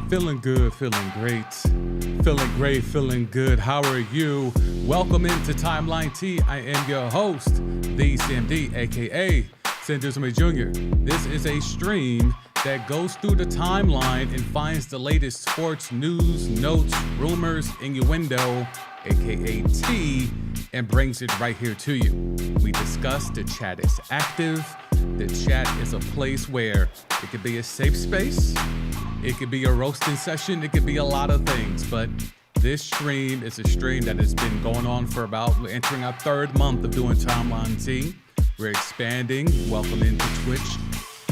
Feeling good, feeling great. Feeling great, feeling good. How are you? Welcome into Timeline T. I am your host, the CMD, aka Sanderson Jr. This is a stream that goes through the timeline and finds the latest sports news, notes, rumors, innuendo, aka T, and brings it right here to you. We discuss, the chat is active. The chat is a place where it could be a safe space. It could be a roasting session. It could be a lot of things, but this stream is a stream that has been going on for we're entering our third month of doing Timeline T. We're expanding. Welcome into Twitch.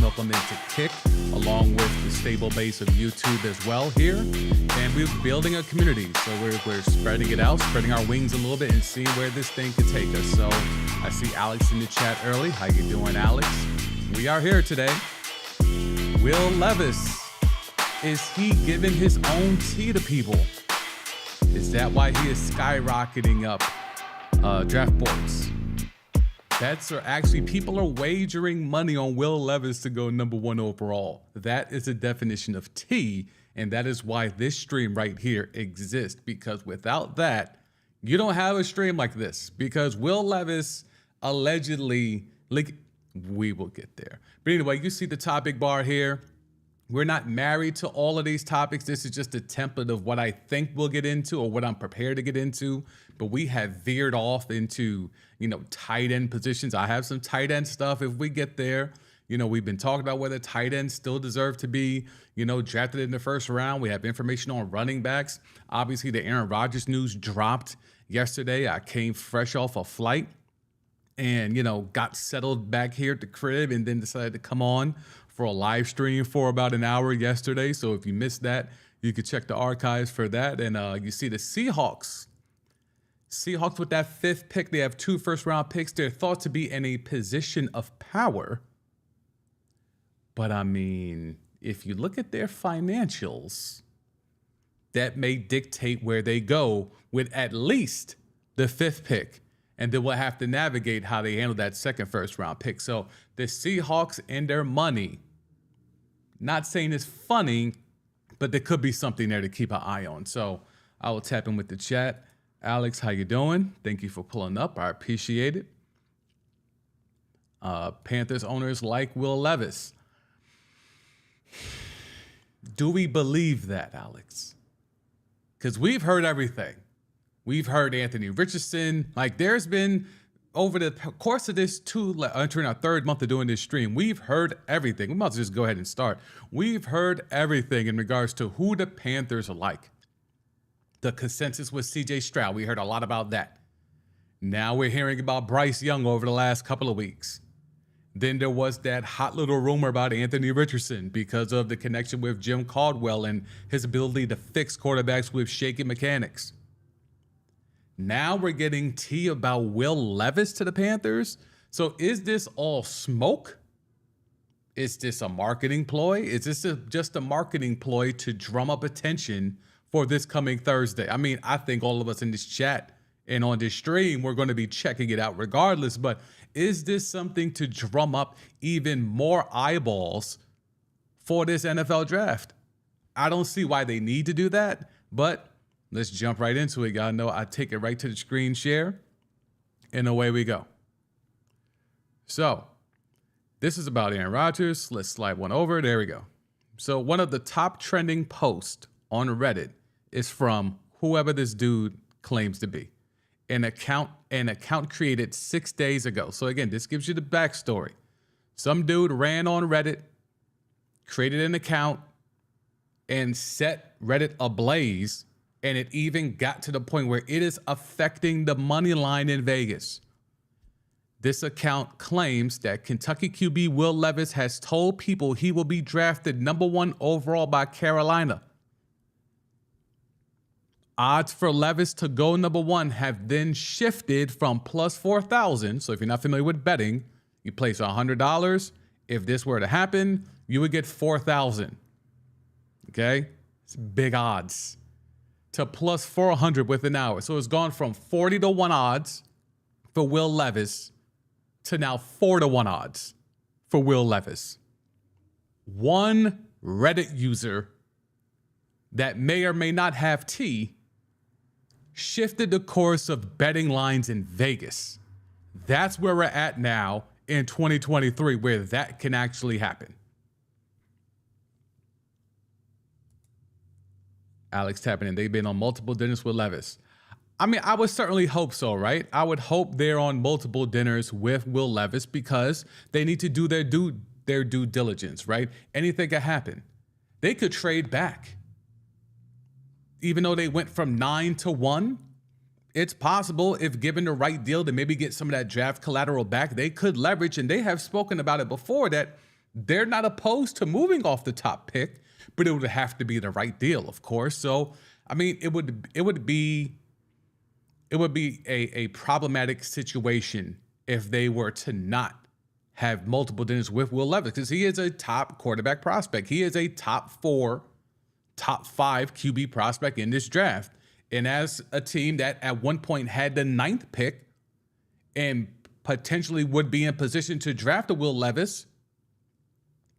Welcome into Kick, along with the stable base of YouTube as well here. And we're building a community. So we're spreading it out, spreading our wings a little bit and seeing where this thing could take us. So I see Alex in the chat early. How you doing, Alex? We are here today. Will Levis. Is he giving his own tea to people? Is that why he is skyrocketing up draft boards? Bets are actually, people are wagering money on Will Levis to go number one overall. That is the definition of tea, and that is why this stream right here exists, because without that, you don't have a stream like this, because Will Levis allegedly, we will get there. But anyway, you see the topic bar here. We're not married to all of these topics. This is just a template of what I think we'll get into or what I'm prepared to get into. But we have veered off into, tight end positions. I have some tight end stuff if we get there. We've been talking about whether tight ends still deserve to be, drafted in the first round. We have information on running backs. Obviously, the Aaron Rodgers news dropped yesterday. I came fresh off a flight and, got settled back here at the crib and then decided to come on for a live stream for about an hour yesterday. So if you missed that, you could check the archives for that. And you see the Seahawks with that fifth pick, they have 2 first-round picks. They're thought to be in a position of power. But I mean, if you look at their financials, that may dictate where they go with at least the 5th pick. And then we'll have to navigate how they handle that second first-round pick. So the Seahawks and their money, not saying it's funny, but there could be something there to keep an eye on. So I will tap in with the chat. Alex, how you doing? Thank you for pulling up. I appreciate it. Panthers owners like Will Levis. Do we believe that, Alex? Because we've heard everything. We've heard Anthony Richardson. There's been, over the course of this entering our third month of doing this stream, we've heard everything. We might as well just go ahead and start. We've heard everything in regards to who the Panthers are like. The consensus was C.J. Stroud. We heard a lot about that. Now we're hearing about Bryce Young over the last couple of weeks. Then there was that hot little rumor about Anthony Richardson because of the connection with Jim Caldwell and his ability to fix quarterbacks with shaky mechanics. Now we're getting tea about Will Levis to the Panthers. So is this all smoke? Is this a marketing ploy? Is this just a marketing ploy to drum up attention for this coming Thursday? I mean, I think all of us in this chat and on this stream, we're going to be checking it out regardless. But is this something to drum up even more eyeballs for this NFL draft? I don't see why they need to do that, but let's jump right into it. Y'all know I take it right to the screen share, and away we go. So this is about Aaron Rodgers. Let's slide one over. There we go. So one of the top trending posts on Reddit is from whoever this dude claims to be. An account created 6 days ago. So again, this gives you the backstory. Some dude ran on Reddit, created an account, and set Reddit ablaze. And it even got to the point where it is affecting the money line in Vegas. This account claims that Kentucky QB Will Levis has told people he will be drafted number 1 overall by Carolina. Odds for Levis to go number 1 have then shifted from plus 4,000. So if you're not familiar with betting, you place $100. If this were to happen, you would get 4,000. Okay? It's big odds to plus 400 within hours. So it's gone from 40 to 1 odds for Will Levis to now 4 to 1 odds for Will Levis. One Reddit user that may or may not have tea shifted the course of betting lines in Vegas. That's where we're at now in 2023, where that can actually happen. Alex tapping in. They've been on multiple dinners with Levis. I mean, I would certainly hope so, right? I would hope they're on multiple dinners with Will Levis because they need to do their due diligence, right? Anything could happen. They could trade back. Even though they went from 9 to 1, it's possible if given the right deal to maybe get some of that draft collateral back, they could leverage, and they have spoken about it before, that they're not opposed to moving off the top pick, but it would have to be the right deal, of course. So, I mean, it would be a problematic situation if they were to not have multiple dinners with Will Levis, because he is a top quarterback prospect. He is a top 4, top 5 QB prospect in this draft. And as a team that at one point had the 9th pick and potentially would be in position to draft a Will Levis,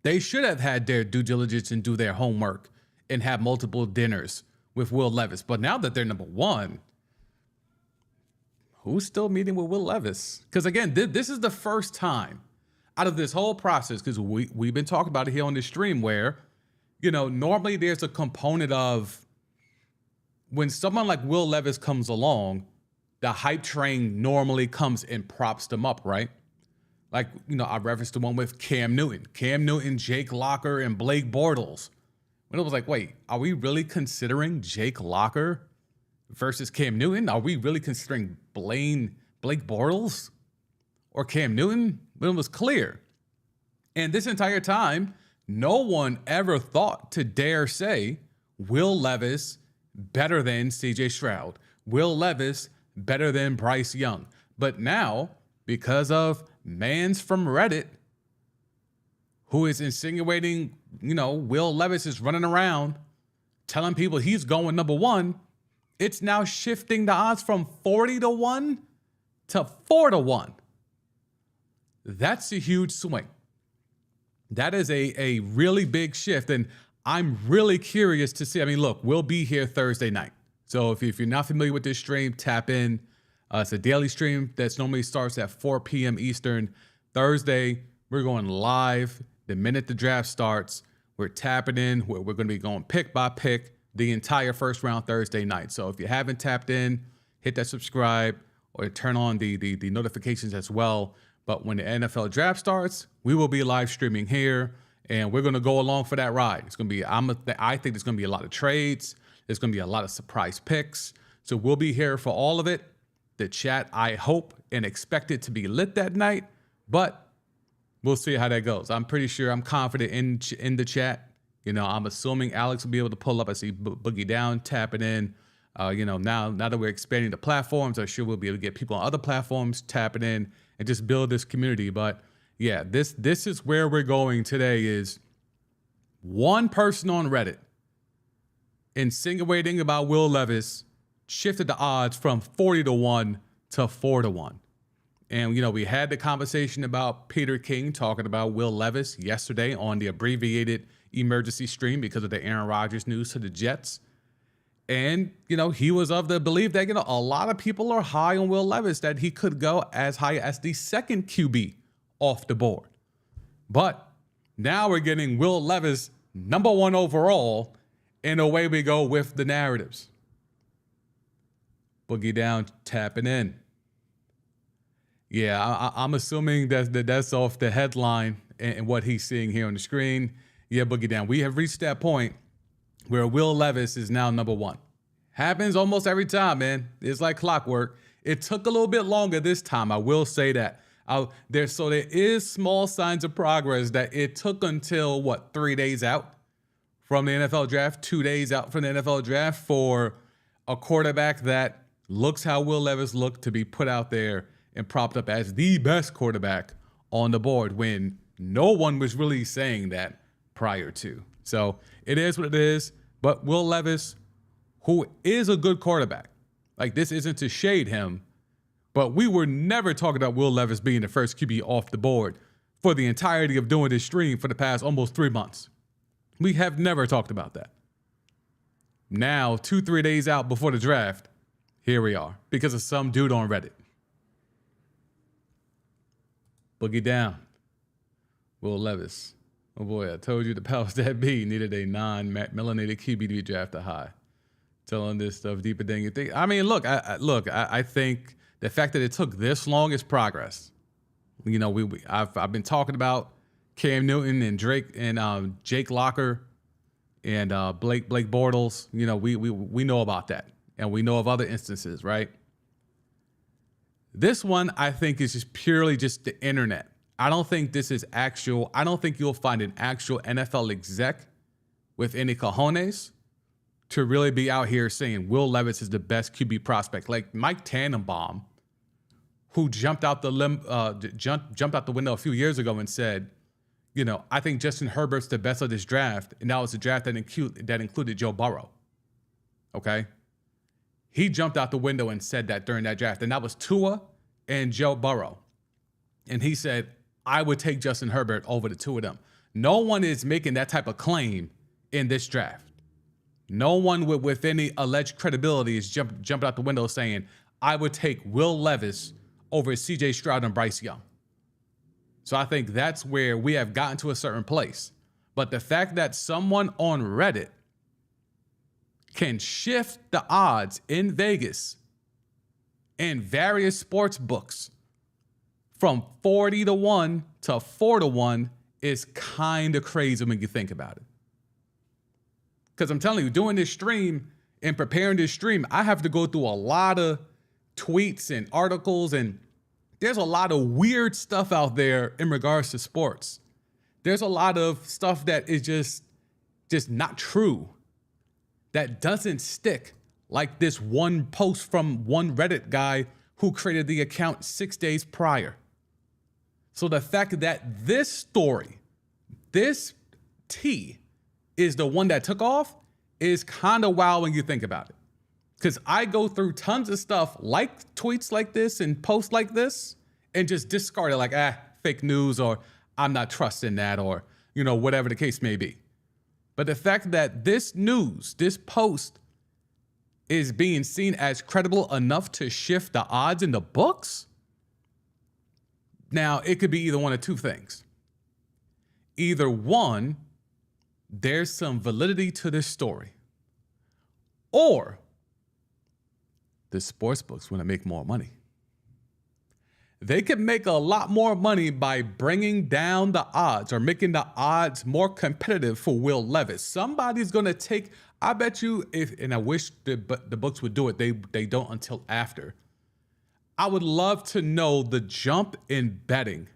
they should have had their due diligence and do their homework and have multiple dinners with Will Levis. But now that they're number 1, who's still meeting with Will Levis? Because again, this is the first time out of this whole process, because we've been talking about it here on the stream, where, you know, normally there's a component of when someone like Will Levis comes along, the hype train normally comes and props them up, right? Like, you know, I referenced the one with Cam Newton, Jake Locker, and Blake Bortles. When it was like, wait, are we really considering Jake Locker versus Cam Newton? Are we really considering Blake Bortles or Cam Newton? When it was clear. And this entire time, no one ever thought to dare say Will Levis better than CJ Stroud, Will Levis better than Bryce Young. But now, because of Mans from Reddit, who is insinuating, you know, Will Levis is running around telling people he's going number 1, it's now shifting the odds from 40 to 1 to 4 to 1. That's a huge swing. That is a really big shift. And I'm really curious to see. I mean, look, we'll be here Thursday night. So if you're not familiar with this stream, tap in. It's a daily stream that normally starts at 4 p.m. Eastern. Thursday, we're going live the minute the draft starts. We're tapping in. We're going to be going pick by pick the entire first round Thursday night. So if you haven't tapped in, hit that subscribe or turn on the notifications as well. But when the NFL draft starts, we will be live streaming here, and we're going to go along for that ride. It's going to be, I think there's going to be a lot of trades. There's going to be a lot of surprise picks. So we'll be here for all of it. The chat, I hope and expect it to be lit that night, but we'll see how that goes. I'm pretty sure, I'm confident in the chat. You know, I'm assuming Alex will be able to pull up. I see Boogie Down tapping in. You know, now that we're expanding the platforms, I'm sure we'll be able to get people on other platforms tapping in and just build this community. But yeah, this is where we're going today. Is one person on Reddit insinuating about Will Levis shifted the odds from 40 to 1 to 4 to 1. And, you know, we had the conversation about Peter King talking about Will Levis yesterday on the abbreviated emergency stream because of the Aaron Rodgers news to the Jets. And, you know, he was of the belief that, you know, a lot of people are high on Will Levis, that he could go as high as the 2nd QB off the board. But now we're getting Will Levis number 1 overall, and away we go with the narratives. Boogie Down tapping in. Yeah, I'm assuming that's off the headline and what he's seeing here on the screen. Yeah, Boogie Down. We have reached that point where Will Levis is now number 1. Happens almost every time, man. It's like clockwork. It took a little bit longer this time, I will say that. There is small signs of progress that it took until, 3 days out from the NFL draft, 2 days out from the NFL draft for a quarterback that looks how Will Levis looked to be put out there and propped up as the best quarterback on the board when no one was really saying that prior to. So it is what it is. But Will Levis, who is a good quarterback, like this isn't to shade him, but we were never talking about Will Levis being the first QB off the board for the entirety of doing this stream for the past almost 3 months. We have never talked about that. Now, 2-3 days out before the draft, here we are because of some dude on Reddit. Boogie down. Will Levis. Oh boy, I told you the powers that be needed a non-melanated QB to be drafted high. Telling this stuff deeper than you think. I mean, look, I think the fact that it took this long is progress. You know, I've been talking about Cam Newton and Drake and Jake Locker and Blake Bortles. You know, we know about that, and we know of other instances, right? This one I think is just purely just the internet. I don't think this is actual. I don't think you'll find an actual NFL exec with any cojones to really be out here saying Will Levis is the best QB prospect. Like Mike Tannenbaum, who jumped out the window a few years ago and said, you know, I think Justin Herbert's the best of this draft, and that was a draft that included Joe Burrow. Okay? He jumped out the window and said that during that draft, and that was Tua and Joe Burrow. And he said, I would take Justin Herbert over the two of them. No one is making that type of claim in this draft. No one with any alleged credibility is jumping out the window saying, I would take Will Levis over CJ Stroud and Bryce Young. So I think that's where we have gotten to a certain place. But the fact that someone on Reddit can shift the odds in Vegas and various sports books from 40-1 to 4-1 is kind of crazy when you think about it. Because I'm telling you, doing this stream and preparing this stream, I have to go through a lot of tweets and articles, and there's a lot of weird stuff out there in regards to sports. There's a lot of stuff that is just not true, that doesn't stick, like this one post from one Reddit guy who created the account 6 days prior. So the fact that this story, this T, is the one that took off is kind of wild when you think about it. Because I go through tons of stuff like tweets like this and posts like this and just discard it like, fake news, or I'm not trusting that, or, you know, whatever the case may be. But the fact that this news, this post is being seen as credible enough to shift the odds in the books. Now, it could be either one of two things. Either one, there's some validity to this story, or the sports books want to make more money. They could make a lot more money by bringing down the odds or making the odds more competitive for Will Levis. Somebody's going to take, I bet you, and I wish the books would do it, they don't until after. I would love to know the jump in betting,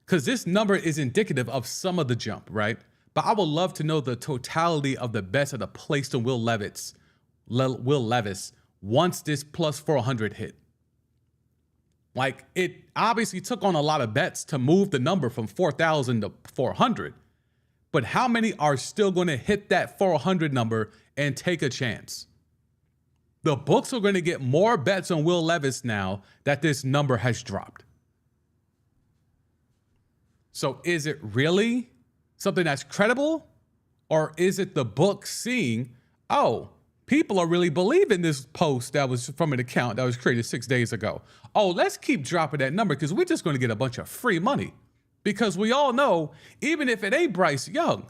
because this number is indicative of some of the jump, right? But I would love to know the totality of the bets that are placed on Will Levis once this plus 400 hit. Like, it obviously took on a lot of bets to move the number from 4,000 to 400. But how many are still going to hit that 400 number and take a chance? The books are going to get more bets on Will Levis now that this number has dropped. So is it really something that's credible? Or is it the book seeing, oh, people are really believing this post that was from an account that was created 6 days ago. Oh, let's keep dropping that number because we're just going to get a bunch of free money. Because we all know, even if it ain't Bryce Young,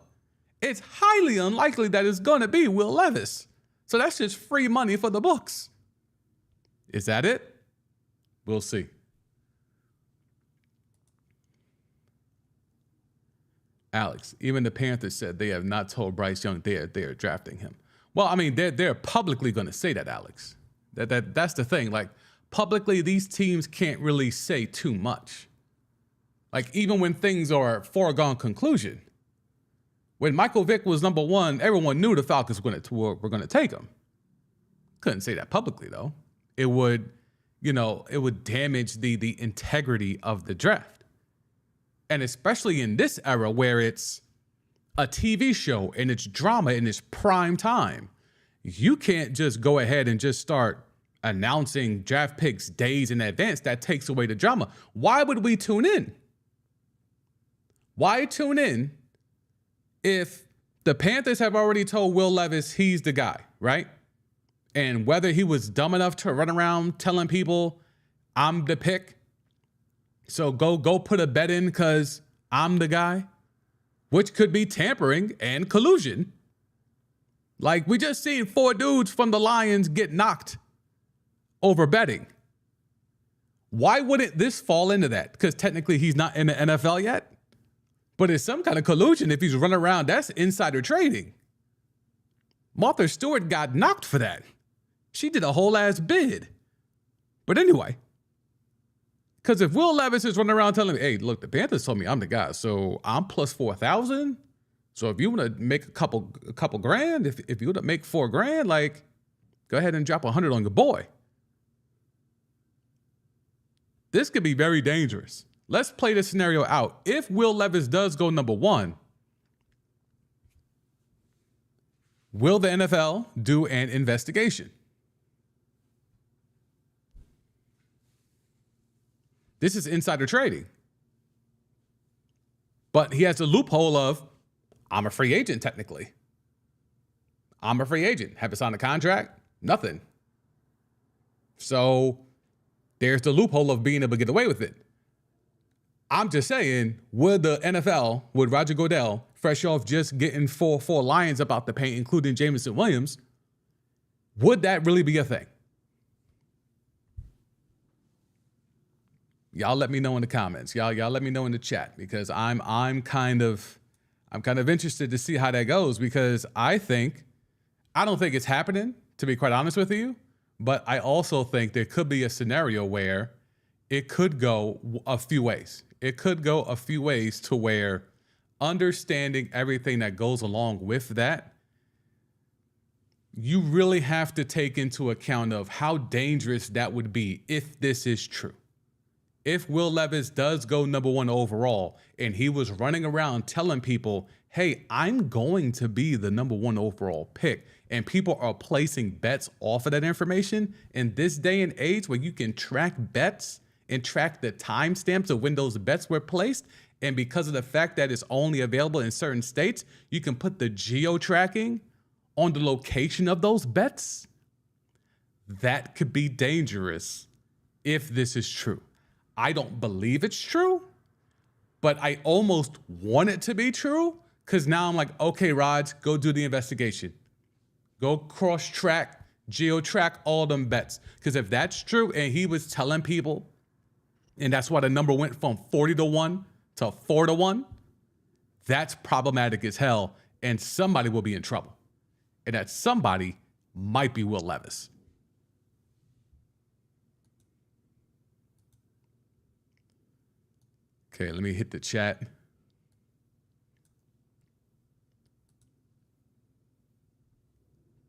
it's highly unlikely that it's going to be Will Levis. So that's just free money for the books. Is that it? We'll see. Alex, even the Panthers said they have not told Bryce Young they are drafting him. Well, I mean, they're publicly going to say that, Alex. That's the thing. Like, publicly, these teams can't really say too much. Like, even when things are a foregone conclusion. When Michael Vick was number one, everyone knew the Falcons were going to take him. Couldn't say that publicly, though. It would damage the integrity of the draft. And especially in this era where it's, a TV show and it's drama and it's prime time. You can't just go ahead and just start announcing draft picks days in advance. That takes away the drama. Why would we tune in? Why tune in if the Panthers have already told Will Levis he's the guy, right? And whether he was dumb enough to run around telling people I'm the pick, so go put a bet in because I'm the guy, which could be tampering and collusion. Like, we just seen 4 dudes from the Lions get knocked over betting. Why wouldn't this fall into that? Because technically he's not in the NFL yet, but it's some kind of collusion. If he's running around, that's insider trading. Martha Stewart got knocked for that. She did a whole ass bid. But anyway, because if Will Levis is running around telling me, hey, look, the Panthers told me I'm the guy, so I'm plus 4,000. So if you want to make a couple grand, if you want to make $4,000, like, go ahead and drop 100 on your boy. This could be very dangerous. Let's play this scenario out. If Will Levis does go number 1, will the NFL do an investigation? This is insider trading. But he has the loophole of, I'm a free agent, technically. I'm a free agent. Have I signed a contract? Nothing. So there's the loophole of being able to get away with it. I'm just saying, would the NFL, would Roger Goodell, fresh off just getting four Lions up out the paint, including Jameson Williams, would that really be a thing? Y'all let me know in the comments. Y'all let me know in the chat, because I'm kind of interested to see how that goes, because I don't think it's happening, to be quite honest with you, but I also think there could be a scenario where it could go a few ways. It could go a few ways to where, understanding everything that goes along with that, you really have to take into account of how dangerous that would be if this is true. If Will Levis does go number 1 overall and he was running around telling people, hey, I'm going to be the number 1 overall pick, and people are placing bets off of that information in this day and age where you can track bets and track the timestamps of when those bets were placed, and because of the fact that it's only available in certain states, you can put the geo-tracking on the location of those bets. That could be dangerous if this is true. I don't believe it's true, but I almost want it to be true, because now I'm like, okay, Raj, go do the investigation. Go cross-track, geo-track all them bets. Because if that's true and he was telling people, and that's why the number went from 40-1 to 4-1, that's problematic as hell, and somebody will be in trouble. And that somebody might be Will Levis. Okay, let me hit the chat.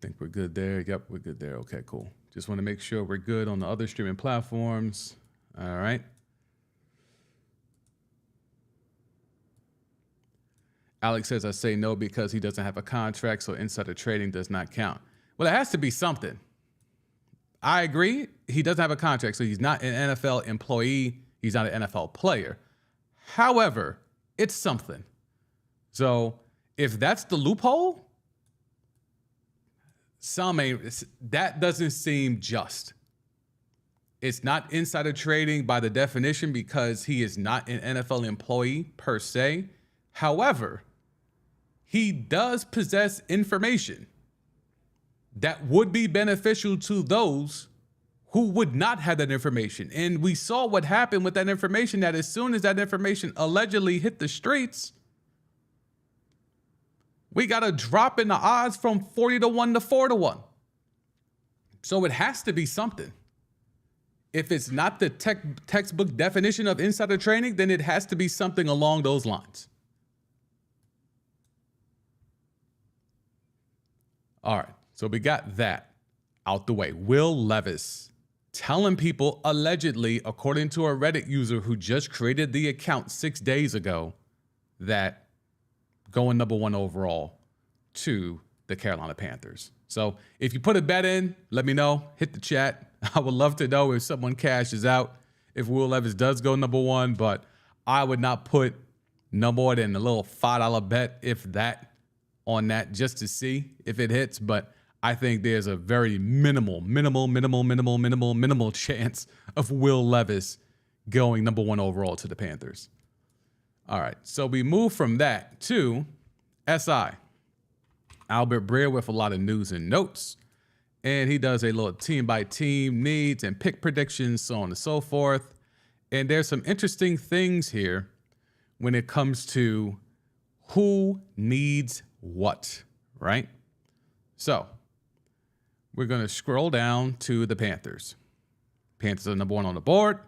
Think we're good there. Yep, we're good there. Okay, cool. Just want to make sure we're good on the other streaming platforms. All right. Alex says, I say no because he doesn't have a contract, so insider trading does not count. Well, it has to be something. I agree. He doesn't have a contract, so he's not an NFL employee. He's not an NFL player. However, it's something. So if that's the loophole, that doesn't seem just. It's not insider trading by the definition because he is not an NFL employee per se. However, he does possess information that would be beneficial to those who would not have that information. And we saw what happened with that information, that as soon as that information allegedly hit the streets, we got a drop in the odds from 40-1 to 4-1. So it has to be something. If it's not the textbook definition of insider trading, then it has to be something along those lines. All right, so we got that out the way. Will Levis telling people, allegedly, according to a Reddit user who just created the account 6 days ago, that going number 1 overall to the Carolina Panthers. So if you put a bet in, let me know. Hit the chat. I would love to know if someone cashes out if Will Levis does go number 1, but I would not put no more than a little $5 bet, if that, on that just to see if it hits. But I think there's a very minimal chance of Will Levis going number 1 overall to the Panthers. All right, so we move from that to SI. Albert Breer with a lot of news and notes. And he does a little team-by-team needs and pick predictions, so on and so forth. And there's some interesting things here when it comes to who needs what, right? So we're going to scroll down to the Panthers. Panthers are number 1 on the board.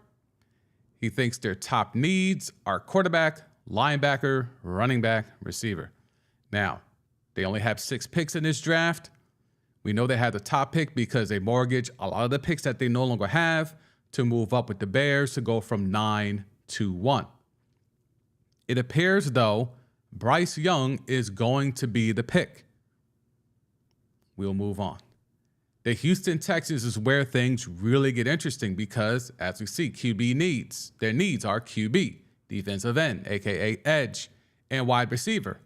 He thinks their top needs are quarterback, linebacker, running back, receiver. Now, they only have 6 picks in this draft. We know they had the top pick because they mortgage a lot of the picks that they no longer have to move up with the Bears to go from 9 to 1. It appears, though, Bryce Young is going to be the pick. We'll move on. The Houston Texans is where things really get interesting because, as we see, QB needs. Their needs are QB, defensive end, a.k.a. edge, and wide receiver.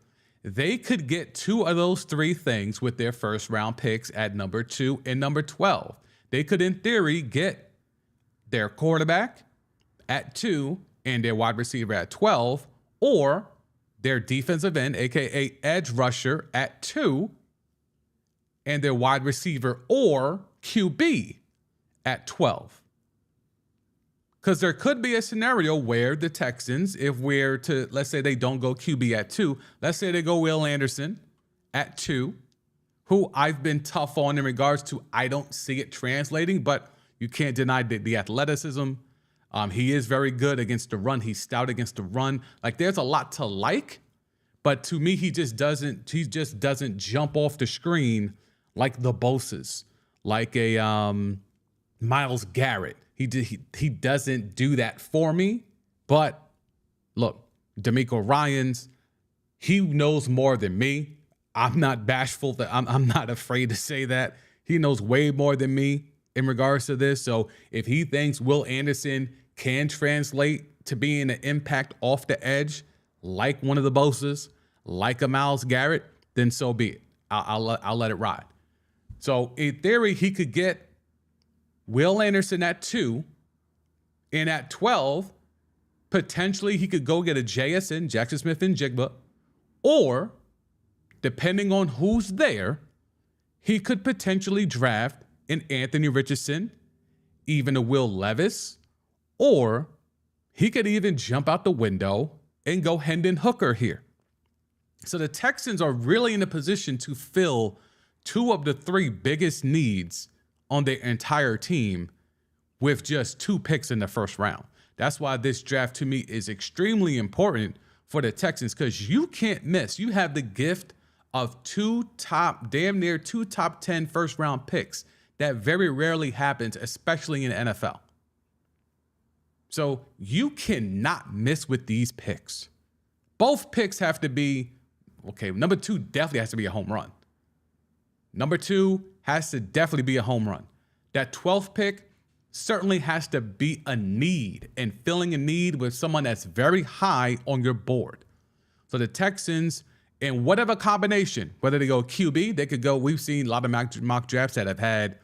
They could get 2 of those 3 things with their first-round picks at number 2 and number 12. They could, in theory, get their quarterback at 2 and their wide receiver at 12, or their defensive end, a.k.a. edge rusher, at 2, and their wide receiver or QB at 12. Because there could be a scenario where the Texans, if we're to, let's say they don't go QB at 2, let's say they go Will Anderson at 2, who I've been tough on in regards to I don't see it translating, but you can't deny the athleticism. He is very good against the run. He's stout against the run. Like, there's a lot to like, but to me, he just doesn't jump off the screen like the Boses, like a Myles Garrett. He doesn't do that for me. But look, D'Amico Ryans, he knows more than me. I'm not bashful. I'm not afraid to say that. He knows way more than me in regards to this. So if he thinks Will Anderson can translate to being an impact off the edge, like one of the Boses, like a Myles Garrett, then so be it. I'll let it ride. So in theory, he could get Will Anderson at 2, and at 12, potentially he could go get a JSN, Jackson Smith and Jigba, or depending on who's there, he could potentially draft an Anthony Richardson, even a Will Levis, or he could even jump out the window and go Hendon Hooker here. So the Texans are really in a position to fill 2 of the 3 biggest needs on their entire team with just 2 picks in the first round. That's why this draft to me is extremely important for the Texans, because you can't miss. You have the gift of damn near two top 10 first round picks. That very rarely happens, especially in the NFL. So you cannot miss with these picks. Both picks have to be, okay, number 2 definitely has to be a home run. Number 2 has to definitely be a home run. That 12th pick certainly has to be a need, and filling a need with someone that's very high on your board. So the Texans, in whatever combination, whether they go QB, they could go, we've seen a lot of mock drafts that have had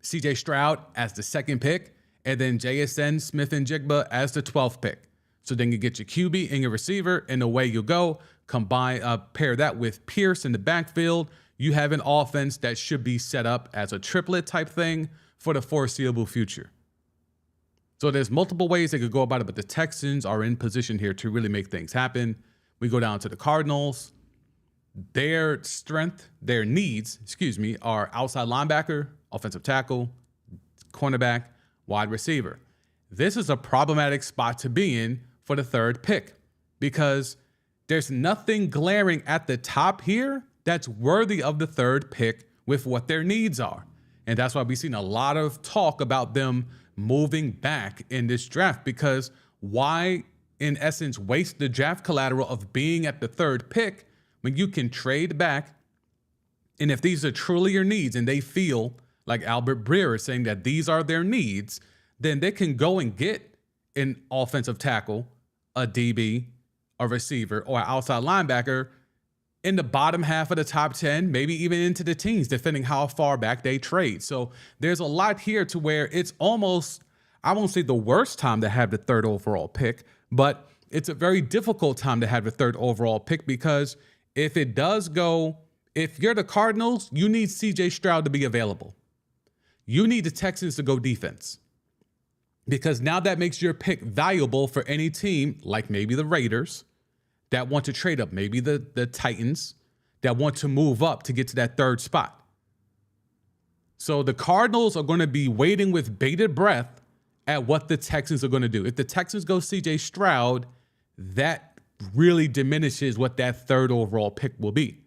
CJ Stroud as the 2nd pick, and then JSN, Smith and Jigba as the 12th pick. So then you get your QB and your receiver, and away you go. Pair that with Pierce in the backfield. You have an offense that should be set up as a triplet type thing for the foreseeable future. So there's multiple ways they could go about it, but the Texans are in position here to really make things happen. We go down to the Cardinals. Their needs, are outside linebacker, offensive tackle, cornerback, wide receiver. This is a problematic spot to be in for the 3rd pick, because there's nothing glaring at the top here that's worthy of the 3rd pick with what their needs are. And that's why we've seen a lot of talk about them moving back in this draft, because why in essence, waste the draft collateral of being at the third pick when you can trade back? And if these are truly your needs and they feel like Albert Breer is saying that these are their needs, then they can go and get an offensive tackle, a DB, a receiver, or an outside linebacker in the bottom half of the top 10, maybe even into the teens, depending how far back they trade. So there's a lot here to where it's almost, I won't say the worst time to have the third overall pick, but it's a very difficult time to have the third overall pick, because if it does go, if you're the Cardinals, you need CJ Stroud to be available. You need the Texans to go defense, because now that makes your pick valuable for any team, like maybe the Raiders that want to trade up, maybe the Titans that want to move up to get to that third spot. So the Cardinals are going to be waiting with bated breath at what the Texans are going to do. If the Texans go CJ Stroud, that really diminishes what that third overall pick will be.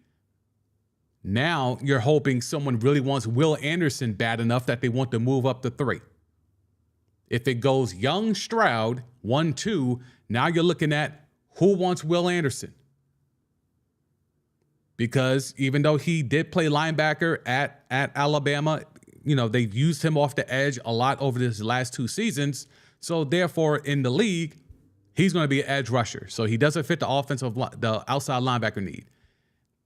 Now you're hoping someone really wants Will Anderson bad enough that they want to move up to 3. If it goes Young, Stroud, 1, 2, now you're looking at who wants Will Anderson. Because even though he did play linebacker at Alabama, you know, they've used him off the edge a lot over these last 2 seasons. So therefore, in the league, he's going to be an edge rusher. So he doesn't fit the outside linebacker need.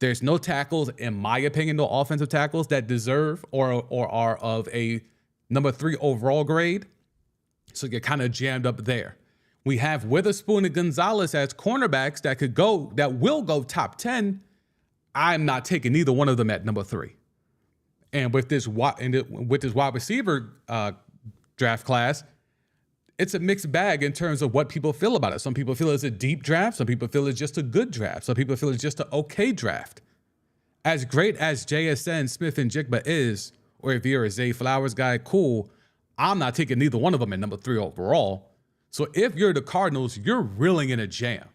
There's no tackles, in my opinion, no offensive tackles that deserve or are of a number 3 overall grade. So you're kind of jammed up there. We have Witherspoon and Gonzalez as cornerbacks that will go top 10. I'm not taking either one of them at number 3. And with this wide receiver draft class, it's a mixed bag in terms of what people feel about it. Some people feel it's a deep draft. Some people feel it's just a good draft. Some people feel it's just an okay draft. As great as JSN, Smith, and Jigba is, or if you're a Zay Flowers guy, cool. I'm not taking neither one of them at number 3 overall. So if you're the Cardinals, you're reeling in a jam.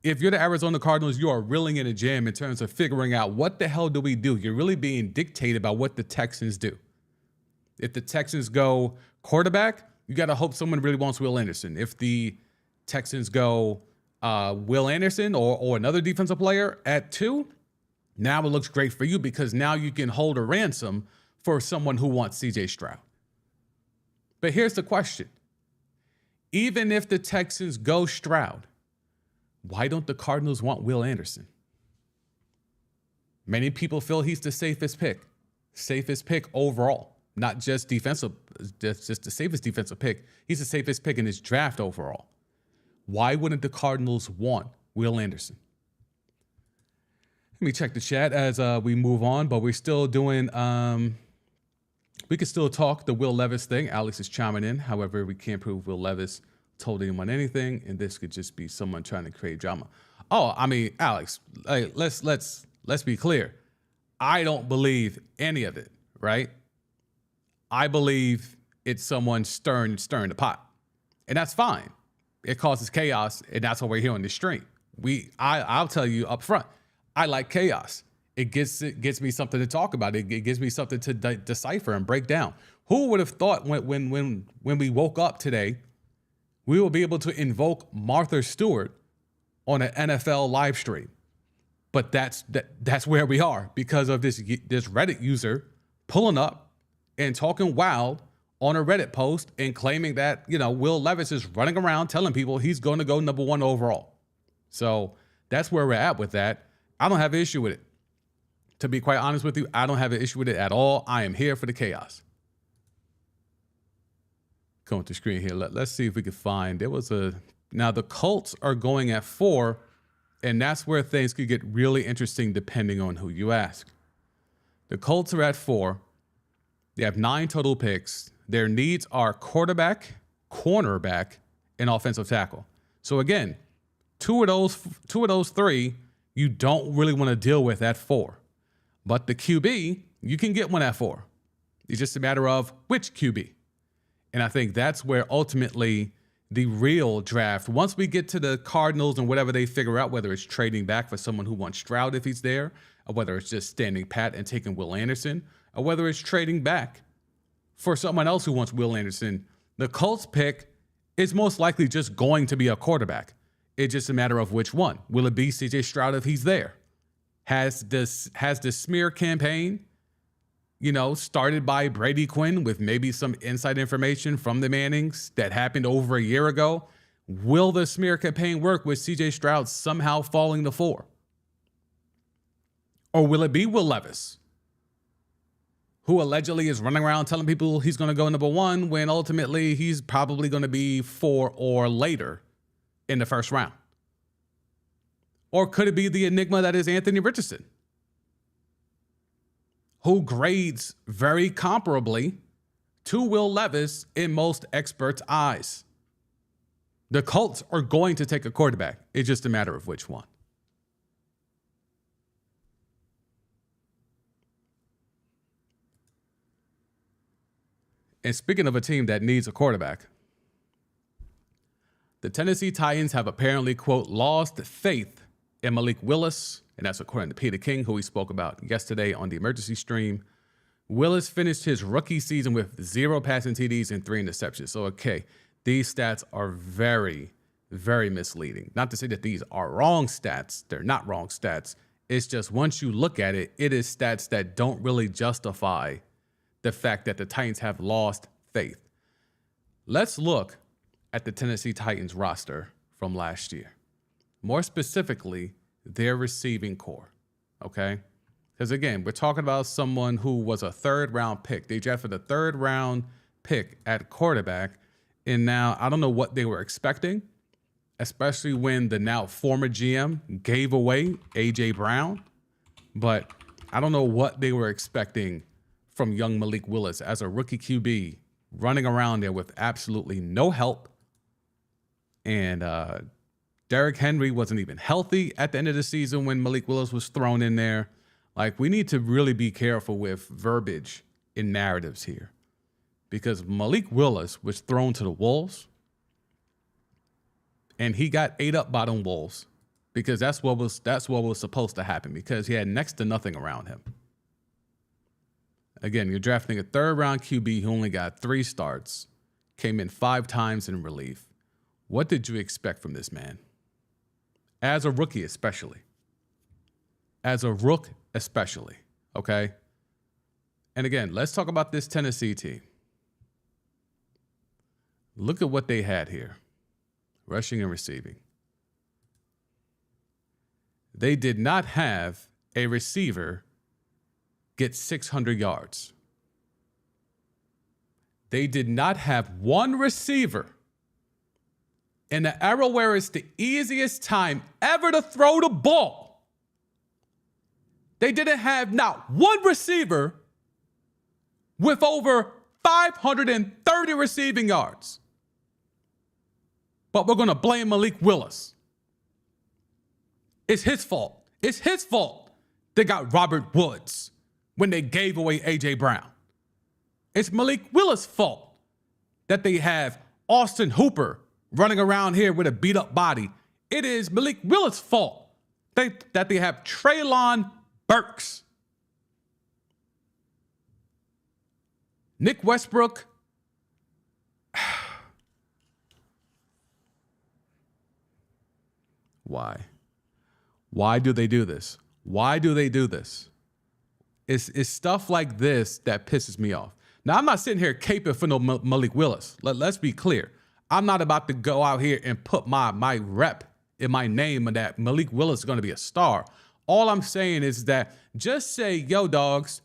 If you're the Arizona Cardinals, you are reeling in a jam in terms of figuring out what the hell do we do? You're really being dictated by what the Texans do. If the Texans go quarterback, you got to hope someone really wants Will Anderson. If the Texans go Will Anderson or another defensive player at 2, now it looks great for you, because now you can hold a ransom for someone who wants CJ Stroud. But here's the question. Even if the Texans go Stroud, why don't the Cardinals want Will Anderson? Many people feel he's the safest pick overall, not just defensive, just the safest defensive pick. He's the safest pick in his draft overall. Why wouldn't the Cardinals want Will Anderson? Let me check the chat as we move on, but we're still doing, we can still talk the Will Levis thing. Alex is chiming in. However, we can't prove Will Levis told anyone anything, and this could just be someone trying to create drama. Oh, I mean, Alex, hey, let's be clear. I don't believe any of it, right? I believe it's someone stirring the pot, and that's fine. It causes chaos, and that's why we're here on this stream. I'll tell you up front, I like chaos. It gets me something to talk about. It gives me something to decipher and break down. Who would have thought when we woke up today, we will be able to invoke Martha Stewart on an NFL live stream? But that's where we are, because of this Reddit user pulling up and talking wild on a Reddit post and claiming that, you know, Will Levis is running around telling people he's going to go number 1 overall. So that's where we're at with that. I don't have an issue with it. To be quite honest with you, I don't have an issue with it at all. I am here for the chaos. Going to the screen here. Let's see if we can find. Now the Colts are going at 4, and that's where things could get really interesting depending on who you ask. The Colts are at 4. They have 9 total picks. Their needs are quarterback, cornerback, and offensive tackle. So again, two of those 3 you don't really want to deal with at 4. But the QB, you can get one at 4. It's just a matter of which QB. And I think that's where ultimately the real draft, once we get to the Cardinals and whatever they figure out, whether it's trading back for someone who wants Stroud if he's there, or whether it's just standing pat and taking Will Anderson, or whether it's trading back for someone else who wants Will Anderson, the Colts pick is most likely just going to be a quarterback. It's just a matter of which one. Will it be CJ Stroud if he's there? Has the smear campaign, started by Brady Quinn with maybe some inside information from the Mannings that happened over a year ago? Will the smear campaign work with CJ Stroud somehow falling to 4? Or will it be Will Levis, who allegedly is running around telling people he's going to go number 1 when ultimately he's probably going to be 4 or later in the first round? Or could it be the enigma that is Anthony Richardson, who grades very comparably to Will Levis in most experts' eyes? The Colts are going to take a quarterback. It's just a matter of which one. And speaking of a team that needs a quarterback, the Tennessee Titans have apparently, quote, lost faith in Malik Willis, and that's according to Peter King, who we spoke about yesterday on the emergency stream. Willis finished his rookie season with 0 passing TDs and 3 interceptions. So, okay, these stats are very, very misleading. Not to say that these are wrong stats. They're not wrong stats. It's just once you look at it, it is stats that don't really justify the fact that the Titans have lost faith. Let's look at the Tennessee Titans roster from last year. More specifically, their receiving core, okay? Because again, we're talking about someone who was a 3rd-round pick. They drafted a 3rd-round pick at quarterback, and now I don't know what they were expecting, especially when the now former GM gave away A.J. Brown, but I don't know what they were expecting from young Malik Willis as a rookie QB running around there with absolutely no help. And Derrick Henry wasn't even healthy at the end of the season when Malik Willis was thrown in there. Like, we need to really be careful with verbiage in narratives here, because Malik Willis was thrown to the wolves and he got ate up by them wolves, because that's what was supposed to happen, because he had next to nothing around him. Again, you're drafting a 3rd-round QB who only got 3 starts, came in 5 times in relief. What did you expect from this man? As a rookie, especially. As a rook, especially. Okay? And again, let's talk about this Tennessee team. Look at what they had here. Rushing and receiving. They did not have a receiver get 600 yards. They did not have one receiver in the era where it's the easiest time ever to throw the ball. They didn't have not one receiver with over 530 receiving yards. But we're going to blame Malik Willis. It's his fault. It's his fault they got Robert Woods when they gave away A.J. Brown. It's Malik Willis' fault that they have Austin Hooper running around here with a beat-up body. It is Malik Willis' fault that they have Treylon Burks. Nick Westbrook. Why? Why do they do this? Why do they do this? It's stuff like this that pisses me off. Now, I'm not sitting here caping for no Malik Willis. Let's be clear. I'm not about to go out here and put my rep in my name and that Malik Willis is going to be a star. All I'm saying is that just say, yo, dogs,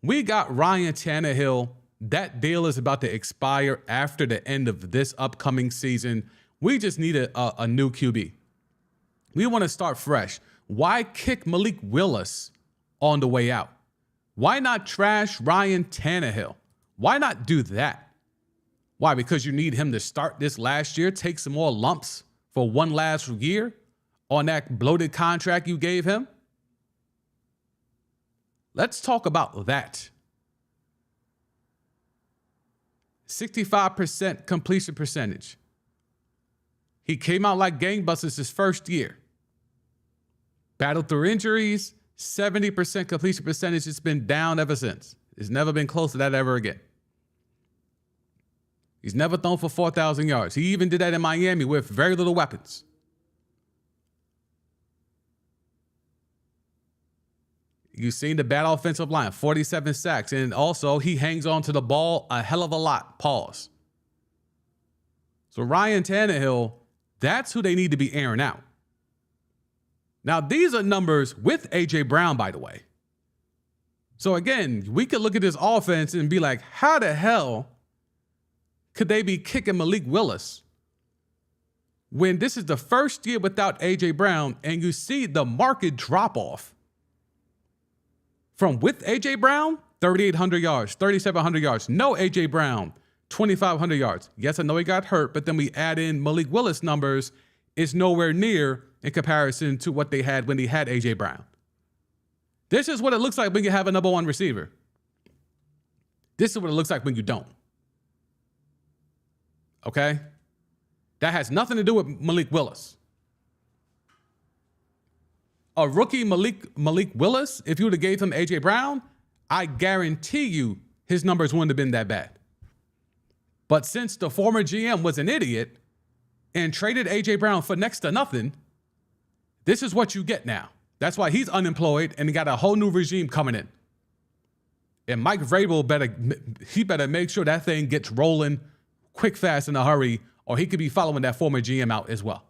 we got Ryan Tannehill. That deal is about to expire after the end of this upcoming season. We just need a new QB. We want to start fresh. Why kick Malik Willis on the way out? Why not trash Ryan Tannehill? Why not do that? Why? Because you need him to start this last year, take some more lumps for one last year on that bloated contract you gave him? Let's talk about that. 65% completion percentage. He came out like gangbusters his first year. Battled through injuries, 70% completion percentage. It's been down ever since. It's never been close to that ever again. He's never thrown for 4,000 yards. He even did that in Miami with very little weapons. You've seen the bad offensive line, 47 sacks. And also, he hangs on to the ball a hell of a lot. Pause. So Ryan Tannehill, that's who they need to be airing out. Now, these are numbers with A.J. Brown, by the way. So again, we could look at this offense and be like, how the hell could they be kicking Malik Willis when this is the first year without A.J. Brown and you see the market drop off from with A.J. Brown, 3,800 yards, 3,700 yards. No A.J. Brown, 2,500 yards. Yes, I know he got hurt, but then we add in Malik Willis numbers. It's nowhere near in comparison to what they had when he had A.J. Brown. This is what it looks like when you have a number one receiver. This is what it looks like when you don't. Okay? That has nothing to do with Malik Willis. A rookie Malik Willis, if you would have gave him A.J. Brown, I guarantee you his numbers wouldn't have been that bad. But since the former GM was an idiot and traded A.J. Brown for next to nothing, this is what you get now. That's why he's unemployed and he got a whole new regime coming in. And Mike Vrabel better make sure that thing gets rolling quick, fast, in a hurry, or he could be following that former GM out as well.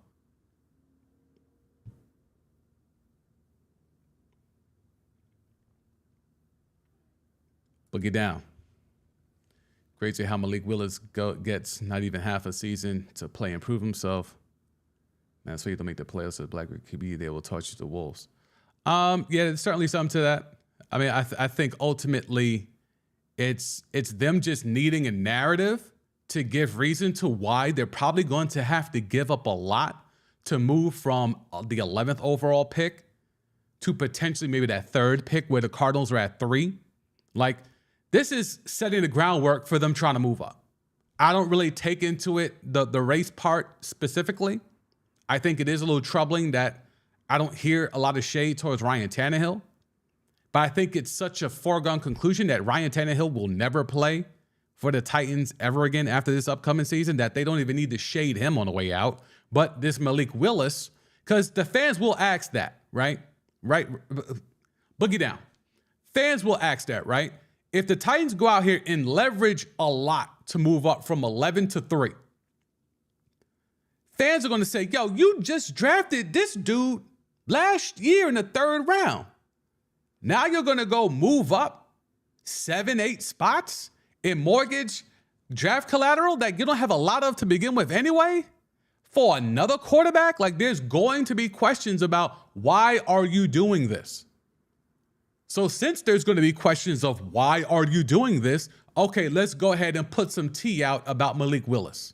Boogie down. Great to see how Malik Willis gets not even half a season to play and prove himself. Man, so you don't make the playoffs so the Black QB, they will touch the Wolves. Yeah, there's certainly something to that. I mean, I think ultimately it's them just needing a narrative to give reason to why they're probably going to have to give up a lot to move from the 11th overall pick to potentially maybe that third pick where the Cardinals are at 3. Like, this is setting the groundwork for them trying to move up. I don't really take into it the race part specifically. I think it is a little troubling that I don't hear a lot of shade towards Ryan Tannehill. But I think it's such a foregone conclusion that Ryan Tannehill will never play for the Titans ever again after this upcoming season, that they don't even need to shade him on the way out. But this Malik Willis, because the fans will ask that, right? Right? Boogie down. Fans will ask that, right? If the Titans go out here and leverage a lot to move up from 11 to 3, fans are going to say, yo, you just drafted this dude last year in the 3rd round. Now you're going to go move up 7, 8 spots in mortgage draft collateral that you don't have a lot of to begin with anyway for another quarterback? Like, there's going to be questions about why are you doing this? So since there's going to be questions of why are you doing this, okay, let's go ahead and put some tea out about Malik Willis.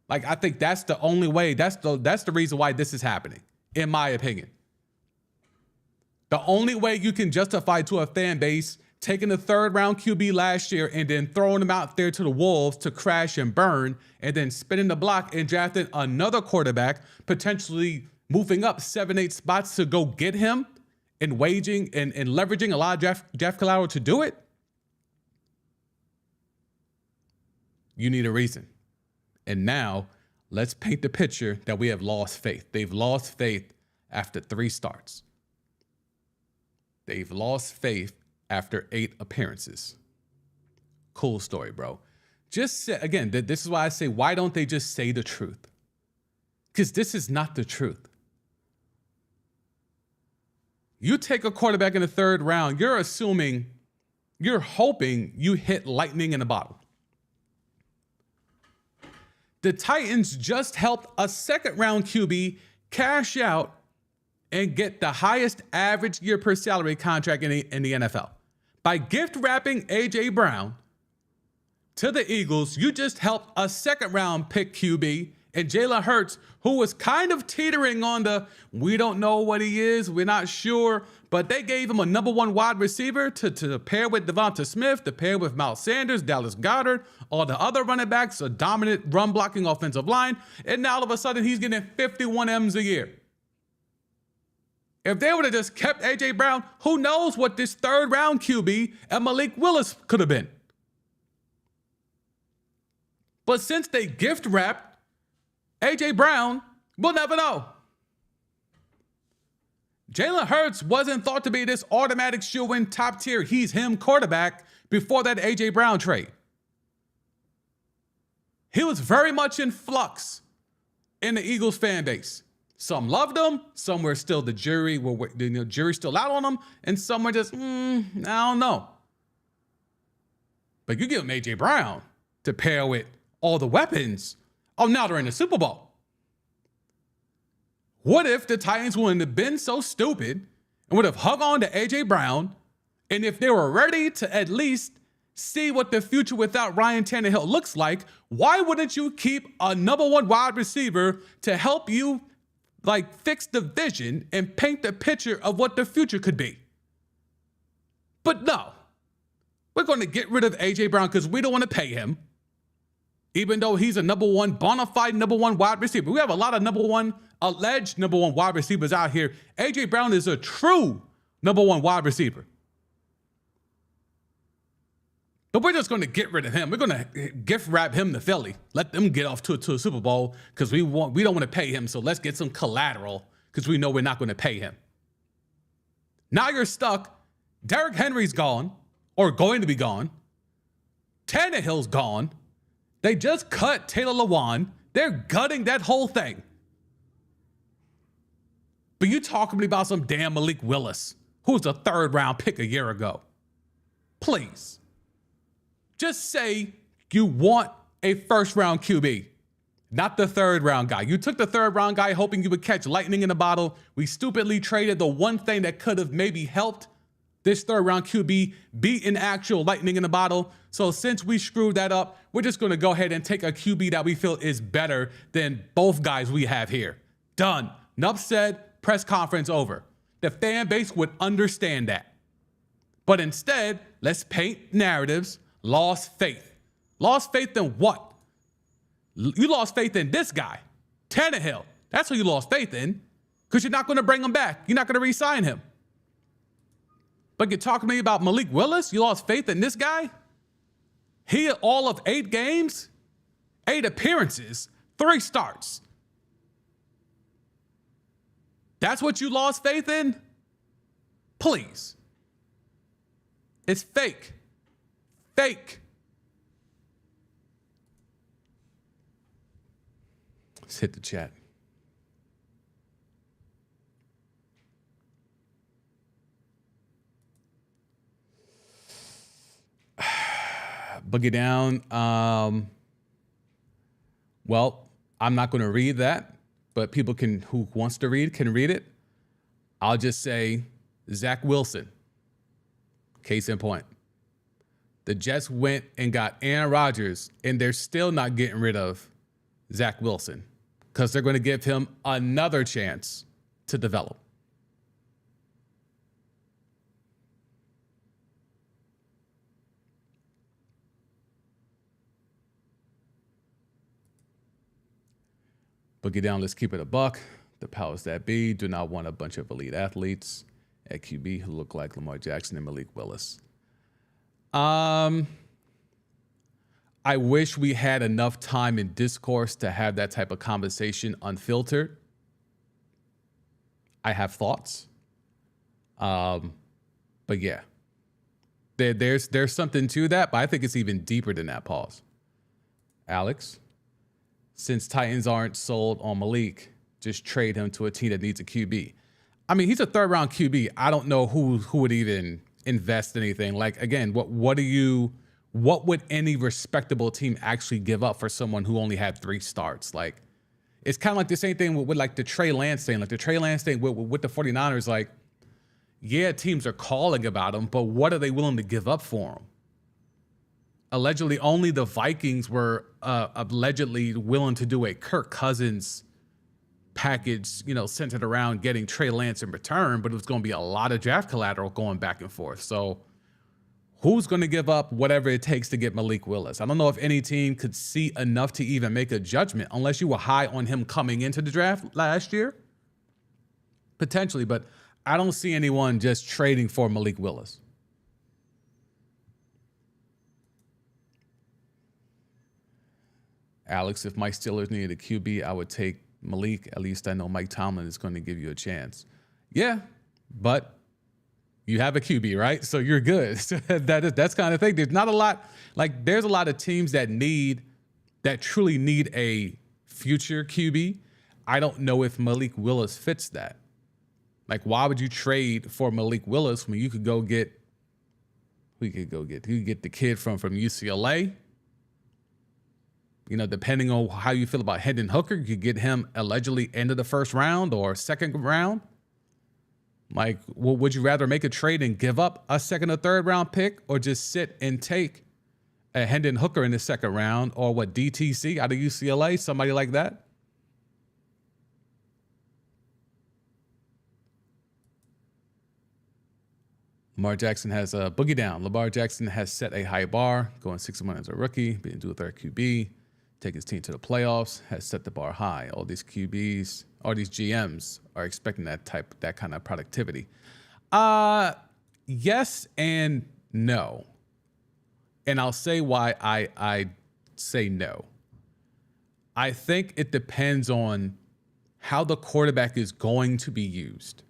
Like, I think that's the only way. That's the reason why this is happening, in my opinion. The only way you can justify to a fan base taking the 3rd round QB last year and then throwing him out there to the Wolves to crash and burn, and then spinning the block and drafting another quarterback, potentially moving up 7, 8 spots to go get him, and waging and leveraging a lot of draft collateral to do it, you need a reason. And now let's paint the picture that we have lost faith. They've lost faith after 3 starts. They've lost faith after 8 appearances. Cool story, bro. Just say, again, this is why I say, why don't they just say the truth? Because this is not the truth. You take a quarterback in the 3rd round, you're hoping you hit lightning in a bottle. The Titans just helped a 2nd round QB cash out and get the highest average year per salary contract in the NFL. By gift wrapping A.J. Brown to the Eagles, you just helped a 2nd round pick QB and Jalen Hurts, who was kind of teetering on the, we don't know what he is, we're not sure, but they gave him a number 1 wide receiver to pair with Devonta Smith, to pair with Miles Sanders, Dallas Goedert, all the other running backs, a dominant run-blocking offensive line, and now all of a sudden he's getting 51 M's a year. If they would have just kept A.J. Brown, who knows what this 3rd round QB and Malik Willis could have been. But since they gift wrapped A.J. Brown, we'll never know. Jalen Hurts wasn't thought to be this automatic shoe-in top tier, he's him quarterback before that A.J. Brown trade. He was very much in flux in the Eagles fan base. Some loved him, some were still the jury's still out on him, and some were just, I don't know. But you give him A.J. Brown to pair with all the weapons. Oh, now they're in the Super Bowl. What if the Titans wouldn't have been so stupid and would have hung on to A.J. Brown, and if they were ready to at least see what the future without Ryan Tannehill looks like, why wouldn't you keep a number one wide receiver to help you fix the vision and paint the picture of what the future could be? But no, we're going to get rid of A.J. Brown because we don't want to pay him, even though he's a bona fide number one wide receiver. We have a lot of alleged number one wide receivers out here. A.J. Brown is a true number one wide receiver. But we're just going to get rid of him. We're going to gift wrap him to Philly. Let them get off to a Super Bowl because we don't want to pay him. So let's get some collateral because we know we're not going to pay him. Now you're stuck. Derrick Henry's gone or going to be gone. Tannehill's gone. They just cut Taylor Lewan. They're gutting that whole thing. But you talking about some damn Malik Willis, who's a third-round pick a year ago. Please. Just say you want a first-round QB, not the third-round guy. You took the third-round guy hoping you would catch lightning in a bottle. We stupidly traded the one thing that could have maybe helped this third-round QB be an actual lightning in a bottle. So since we screwed that up, we're just going to go ahead and take a QB that we feel is better than both guys we have here. Done. Enough said. Press conference over. The fan base would understand that. But instead, let's paint narratives. Lost faith. Lost faith in what? You lost faith in this guy, Tannehill. That's who you lost faith in because you're not going to bring him back. You're not going to re-sign him. But you're talking to me about Malik Willis? You lost faith in this guy? He had all of 8 games, 8 appearances, 3 starts. That's what you lost faith in? Please. It's fake. Fake. Let's hit the chat. Boogie down. Well, I'm not going to read that, but people who wants to read can read it. I'll just say Zach Wilson. Case in point. The Jets went and got Aaron Rodgers, and they're still not getting rid of Zach Wilson because they're going to give him another chance to develop. Boogie down, let's keep it a buck. The powers that be do not want a bunch of elite athletes at QB who look like Lamar Jackson and Malik Willis. I wish we had enough time in discourse to have that type of conversation unfiltered. I have thoughts. But yeah, there's something to that, but I think it's even deeper than that. Pause. Alex, since Titans aren't sold on Malik, just trade him to a team that needs a QB. I mean, he's a third-round QB. I don't know who would even invest in anything. Like, again, what would any respectable team actually give up for someone who only had 3 starts? Like, it's kind of like the same thing with like the Trey Lance thing. Like the Trey Lance thing with the 49ers, like, yeah, teams are calling about him, but what are they willing to give up for him? Allegedly, only the Vikings were allegedly willing to do a Kirk Cousins package, centered around getting Trey Lance in return, but it was going to be a lot of draft collateral going back and forth. So who's going to give up whatever it takes to get Malik Willis? I don't know if any team could see enough to even make a judgment unless you were high on him coming into the draft last year. Potentially, but I don't see anyone just trading for Malik Willis. Alex, if my Steelers needed a QB, I would take Malik. At least I know Mike Tomlin is going to give you a chance. Yeah, but you have a QB, right? So you're good. That's kind of thing. There's not a lot, like there's a lot of teams that truly need a future QB. I don't know if Malik Willis fits that. Like, why would you trade for Malik Willis when you could go get, you could get the kid from UCLA? You know, depending on how you feel about Hendon Hooker, you could get him allegedly end of the first round or second round. Like, well, would you rather make a trade and give up a second or third round pick, or just sit and take a Hendon Hooker in the second round, or what, DTC out of UCLA, somebody like that? Lamar Jackson has a boogie down. Lamar Jackson has set a high bar, going 6-1 as a rookie, being dual threat QB, take his team to the playoffs, has set the bar high. All these QBs, all these GMs are expecting that kind of productivity. Yes and no. And I'll say why I say no. I think it depends on how the quarterback is going to be used.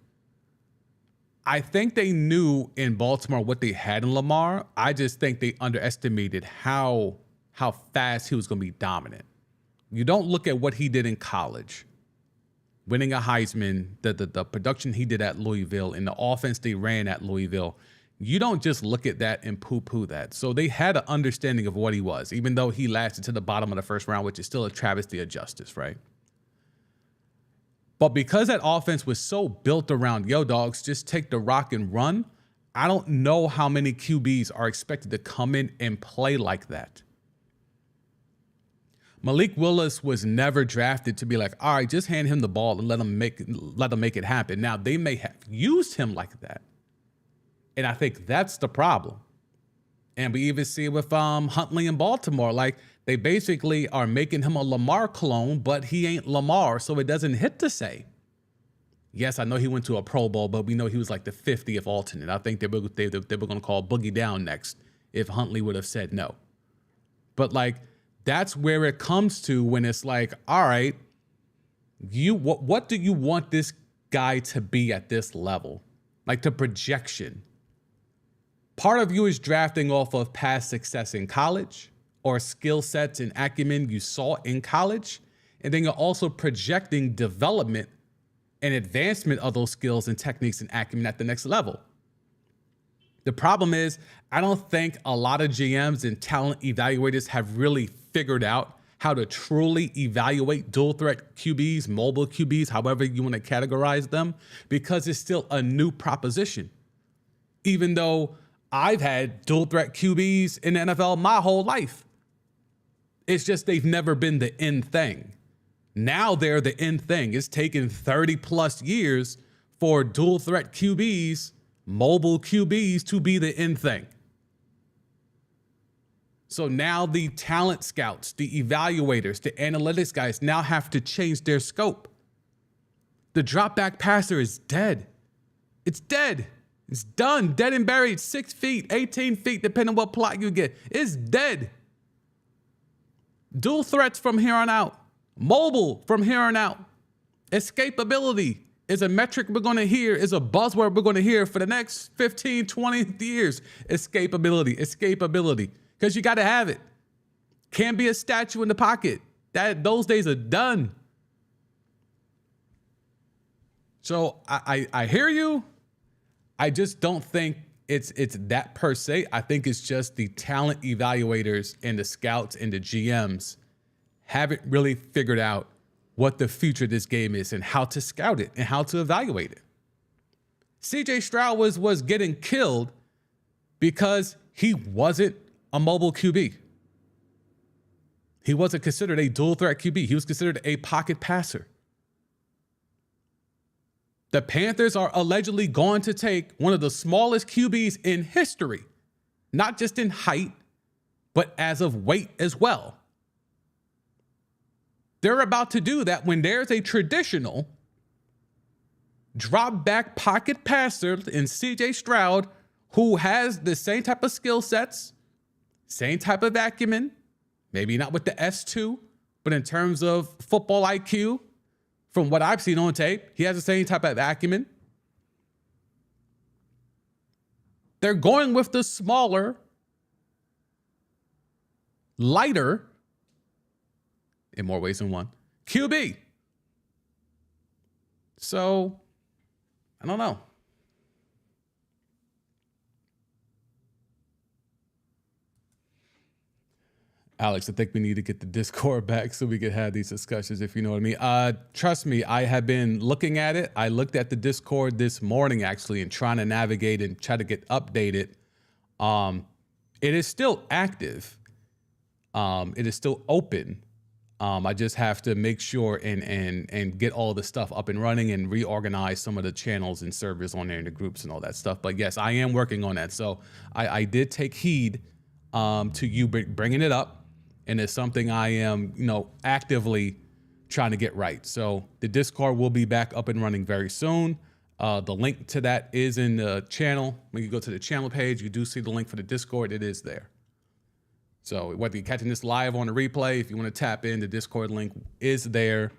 I think they knew in Baltimore what they had in Lamar. I just think they underestimated how fast he was going to be dominant. You don't look at what he did in college, winning a Heisman, the production he did at Louisville, and the offense they ran at Louisville. You don't just look at that and poo-poo that. So they had an understanding of what he was, even though he lasted to the bottom of the first round, which is still a travesty of justice, right? But because that offense was so built around, yo, dogs, just take the rock and run, I don't know how many QBs are expected to come in and play like that. Malik Willis was never drafted to be like, all right, just hand him the ball and let him make it happen. Now, they may have used him like that, and I think that's the problem. And we even see it with Huntley in Baltimore. Like, they basically are making him a Lamar clone, but he ain't Lamar, so it doesn't hit the same. Yes, I know he went to a Pro Bowl, but we know he was like the 50th alternate. I think they were going to call Boogie down next if Huntley would have said no. But, like, that's where it comes to when it's like, all right, what do you want this guy to be at this level? Like, the projection. Part of you is drafting off of past success in college or skill sets and acumen you saw in college. And then you're also projecting development and advancement of those skills and techniques and acumen at the next level. The problem is, I don't think a lot of GMs and talent evaluators have really figured out how to truly evaluate dual threat QBs, mobile QBs, however you want to categorize them, because it's still a new proposition. Even though I've had dual threat QBs in the NFL my whole life. It's just they've never been the in thing. Now they're the in thing. It's taken 30 plus years for dual threat QBs, mobile QBs, to be the in thing. So now the talent scouts, the evaluators, the analytics guys now have to change their scope. The drop back passer is dead. It's dead. It's done, dead and buried, 6 feet, 18 feet, depending on what plot you get. It's dead. Dual threats from here on out. Mobile from here on out. Escapability is a metric we're going to hear, is a buzzword we're going to hear for the next 15, 20 years. Escapability. Because you got to have it. Can't be a statue in the pocket. Those days are done. So I hear you. I just don't think it's that per se. I think it's just the talent evaluators and the scouts and the GMs haven't really figured out what the future of this game is and how to scout it and how to evaluate it. CJ Stroud was getting killed because he wasn't a mobile QB. He wasn't considered a dual threat QB. He was considered a pocket passer. The Panthers are allegedly going to take one of the smallest QBs in history, not just in height, but as of weight as well. They're about to do that when there's a traditional drop back pocket passer in CJ Stroud who has the same type of skill sets, same type of acumen, maybe not with the S2, But in terms of football IQ, from what I've seen on tape, he has the same type of acumen. They're going with the smaller, lighter, in more ways than one, QB. So, I don't know. Alex, I think we need to get the Discord back so we can have these discussions, if you know what I mean. Trust me, I have been looking at it. I looked at the Discord this morning, actually, and trying to navigate and try to get updated. It is still active. It is still open. I just have to make sure and get all the stuff up and running and reorganize some of the channels and servers on there and the groups and all that stuff. But yes, I am working on that. So I did take heed to you bringing it up. And it's something I am, actively trying to get right. So the Discord will be back up and running very soon. The link to that is in the channel. When you go to the channel page, you do see the link for the Discord. It is there. So whether you're catching this live on the replay, if you want to tap in, the Discord link is there.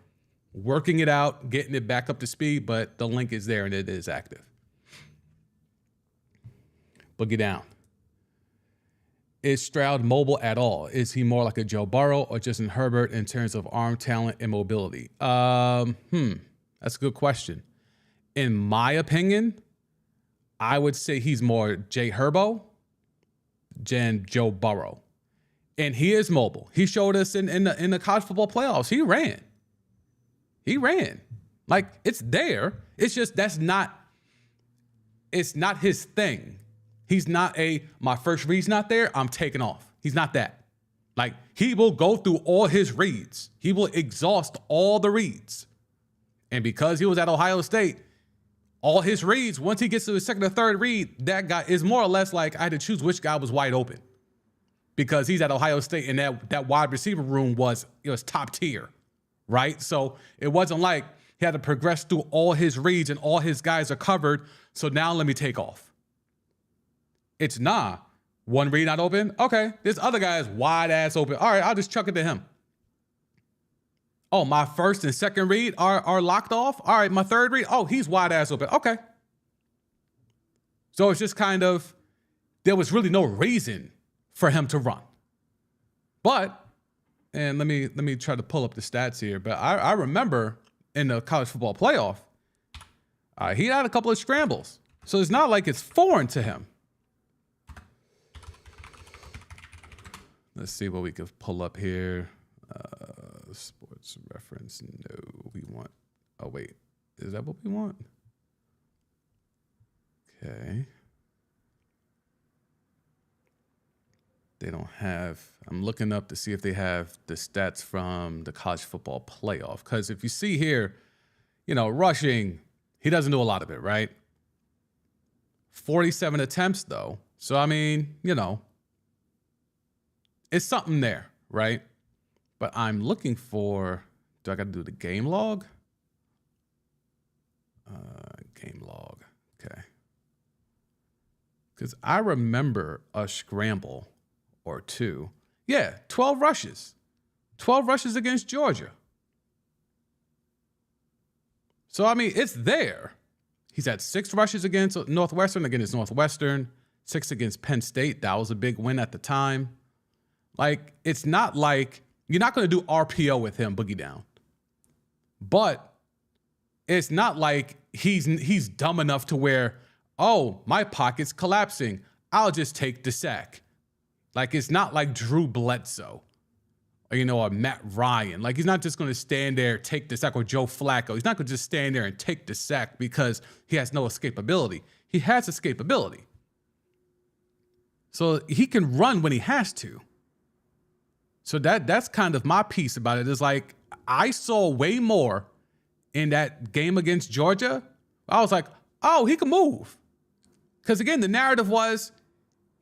Working it out, getting it back up to speed, but the link is there and it is active. Boogie down. Is Stroud mobile at all? Is he more like a Joe Burrow or Justin Herbert in terms of arm talent and mobility? That's a good question. In my opinion, I would say he's more Jay Herbo than Joe Burrow. And he is mobile. He showed us in the college football playoffs. He ran. Like, it's there. It's just it's not his thing. He's not my first read's not there, I'm taking off. He's not that. Like, he will go through all his reads. He will exhaust all the reads. And because he was at Ohio State, all his reads, once he gets to his second or third read, that guy is more or less like I had to choose which guy was wide open. Because he's at Ohio State and that wide receiver room was top tier, right? So it wasn't like he had to progress through all his reads and all his guys are covered, so now let me take off. It's one read not open. Okay, this other guy is wide ass open. All right, I'll just chuck it to him. Oh, my first and second read are locked off. All right, my third read. Oh, he's wide ass open. Okay. So it's just kind of, there was really no reason for him to run. But, and let me try to pull up the stats here. But I remember in the college football playoff, he had a couple of scrambles. So it's not like it's foreign to him. Let's see what we could pull up here. Sports reference. No, we want. Oh, wait. Is that what we want? Okay. They don't have. I'm looking up to see if they have the stats from the college football playoff. Because if you see here, rushing, he doesn't do a lot of it, right? 47 attempts, though. So, I mean, it's something there, right? But I'm looking for, do I got to do the game log? Game log, okay. Because I remember a scramble or two. Yeah, 12 rushes. 12 rushes against Georgia. So, I mean, it's there. He's had 6 rushes against Northwestern. Again, it's Northwestern. 6 against Penn State. That was a big win at the time. Like, it's not like you're not going to do RPO with him, Boogie Down. But it's not like he's dumb enough to where, oh, my pocket's collapsing, I'll just take the sack. Like, it's not like Drew Bledsoe or, or Matt Ryan. Like, he's not just going to stand there, take the sack, or Joe Flacco. He's not going to just stand there and take the sack because he has no escapability. He has escapability. So he can run when he has to. So that's kind of my piece about it. Is like, I saw way more in that game against Georgia. I was like, oh, he can move. Because again, the narrative was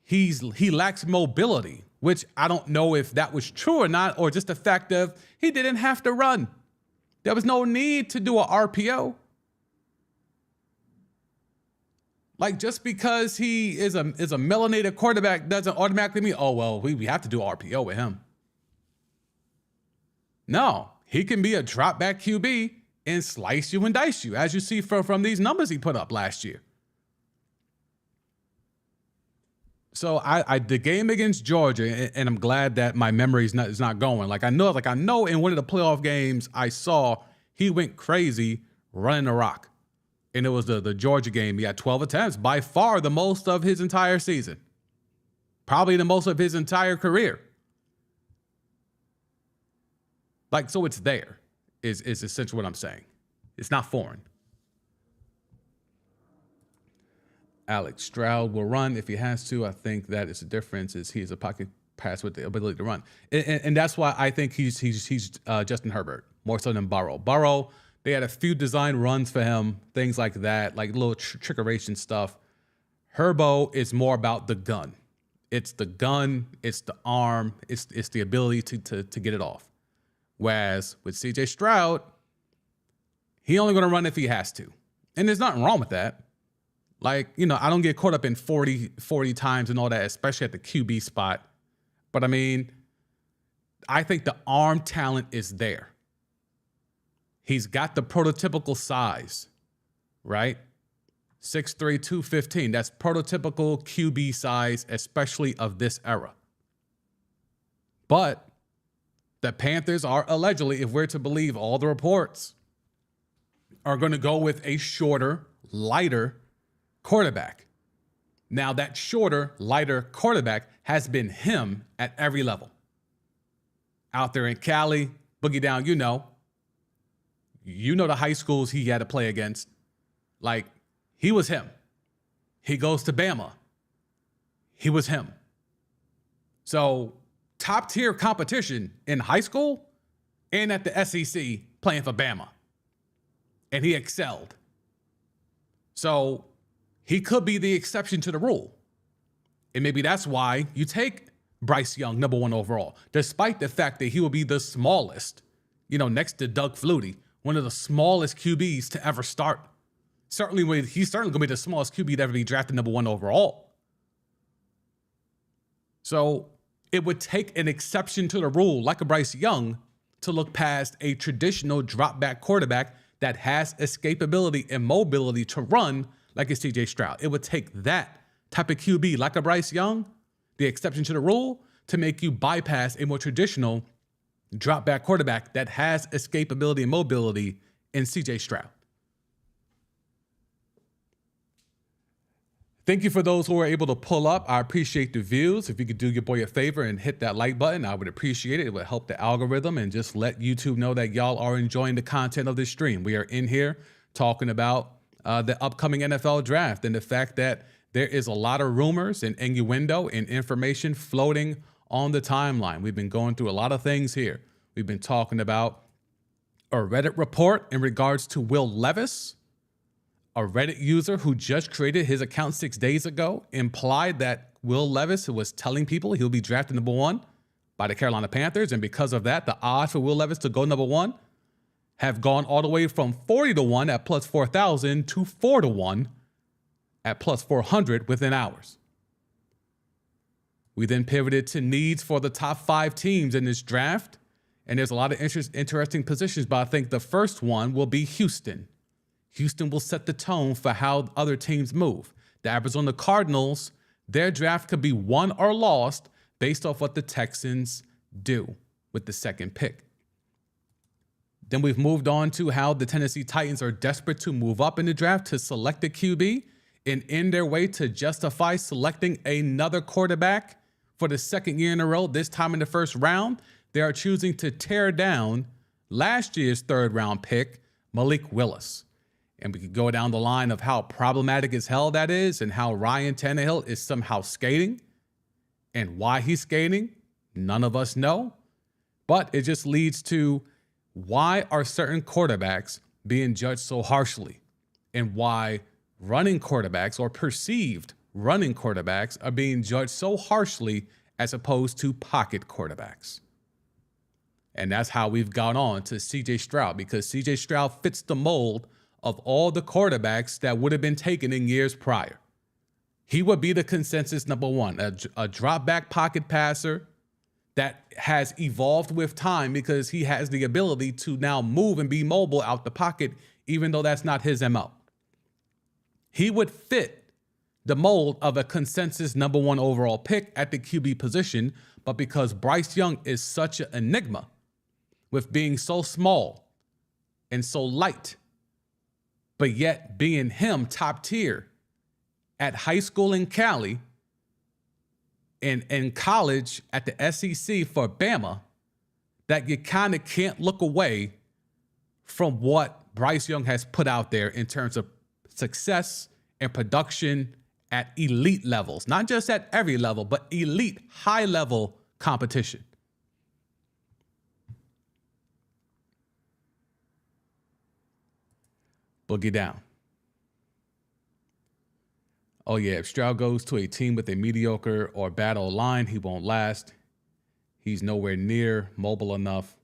he lacks mobility, which I don't know if that was true or not, or just the fact of he didn't have to run. There was no need to do a RPO. Like, just because he is a melanated quarterback doesn't automatically mean, oh, well, we have to do RPO with him. No, he can be a drop back QB and slice you and dice you, as you see from these numbers he put up last year. So the game against Georgia, and I'm glad that my memory is not going. I know in one of the playoff games I saw, he went crazy running the rock. And it was the Georgia game. He had 12 attempts, by far the most of his entire season. Probably the most of his entire career. So it's there, is essentially what I'm saying. It's not foreign. Alex Stroud will run if he has to. I think that is the difference, is he is a pocket pass with the ability to run. And that's why I think he's Justin Herbert, more so than Burrow. Burrow, they had a few design runs for him, things like that, like little trickeration stuff. Herbo is more about the gun. It's the gun, it's the arm, it's the ability to get it off. Whereas with CJ Stroud, he only going to run if he has to. And there's nothing wrong with that. I don't get caught up in 40 times and all that, especially at the QB spot. But I mean, I think the arm talent is there. He's got the prototypical size, right? 6'3", 215. That's prototypical QB size, especially of this era. But the Panthers are allegedly, if we're to believe all the reports, are going to go with a shorter, lighter quarterback. Now, that shorter, lighter quarterback has been him at every level. Out there in Cali, Boogie Down, you know the high schools he had to play against. He was him. He goes to Bama. He was him. So, top tier competition in high school and at the SEC playing for Bama. And he excelled. So, he could be the exception to the rule. And maybe that's why you take Bryce Young, number 1 overall, despite the fact that he will be the smallest, next to Doug Flutie, one of the smallest QBs to ever start. He's certainly going to be the smallest QB to ever be drafted number 1 overall. So it would take an exception to the rule, like a Bryce Young, to look past a traditional drop back quarterback that has escapability and mobility to run like a CJ Stroud. It would take that type of QB, like a Bryce Young, the exception to the rule, to make you bypass a more traditional drop back quarterback that has escapability and mobility in CJ Stroud. Thank you for those who were able to pull up. I appreciate the views. If you could do your boy a favor and hit that like button, I would appreciate it. It would help the algorithm and just let YouTube know that y'all are enjoying the content of this stream. We are in here talking about the upcoming NFL draft and the fact that there is a lot of rumors and innuendo and information floating on the timeline. We've been going through a lot of things here. We've been talking about a Reddit report in regards to Will Levis. A Reddit user who just created his account 6 days ago implied that Will Levis was telling people he'll be drafted number 1 by the Carolina Panthers. And because of that, the odds for Will Levis to go number 1 have gone all the way from 40-1 at plus 4,000 to 4-1 at plus 400 within hours. We then pivoted to needs for the top 5 teams in this draft. And there's a lot of interesting positions, but I think the first one will be Houston. Houston will set the tone for how other teams move. The Arizona Cardinals, their draft could be won or lost based off what the Texans do with the second pick. Then we've moved on to how the Tennessee Titans are desperate to move up in the draft to select a QB and in their way to justify selecting another quarterback for the second year in a row, this time in the first round, they are choosing to tear down last year's third-round pick, Malik Willis. And we could go down the line of how problematic as hell that is and how Ryan Tannehill is somehow skating and why he's skating. None of us know. But it just leads to why are certain quarterbacks being judged so harshly and why running quarterbacks or perceived running quarterbacks are being judged so harshly as opposed to pocket quarterbacks. And that's how we've gone on to CJ Stroud, because CJ Stroud fits the mold of all the quarterbacks that would have been taken in years prior. He would be the consensus number 1, a drop back pocket passer that has evolved with time because he has the ability to now move and be mobile out the pocket, even though that's not his MO. He would fit the mold of a consensus number 1 overall pick at the QB position, but because Bryce Young is such an enigma with being so small and so light, but yet being him top tier at high school in Cali and in college at the SEC for Bama, that you kind of can't look away from what Bryce Young has put out there in terms of success and production at elite levels, not just at every level, but elite, high level competition. Boogie down. Oh yeah, if Stroud goes to a team with a mediocre or bad line, he won't last. He's nowhere near mobile enough.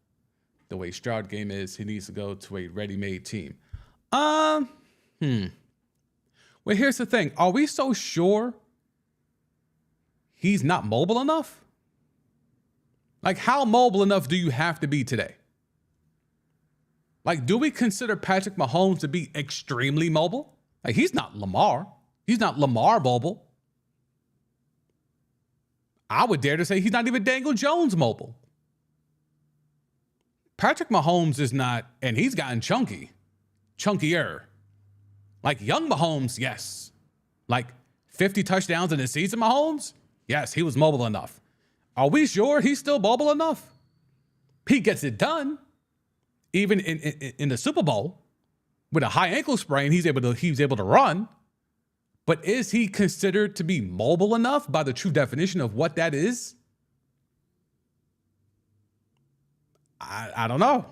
The way Stroud game is, he needs to go to a ready-made team. Well, here's the thing. Are we so sure he's not mobile enough? Like, how mobile enough do you have to be today? Like, do we consider Patrick Mahomes to be extremely mobile? Like, he's not Lamar. He's not Lamar mobile. I would dare to say he's not even Daniel Jones mobile. Patrick Mahomes is not, and he's gotten chunkier. Like young Mahomes, yes. Like 50 touchdowns in the season, Mahomes? Yes, he was mobile enough. Are we sure he's still mobile enough? He gets it done. Even in the Super Bowl, with a high ankle sprain, he's able to run. But is he considered to be mobile enough by the true definition of what that is? I don't know.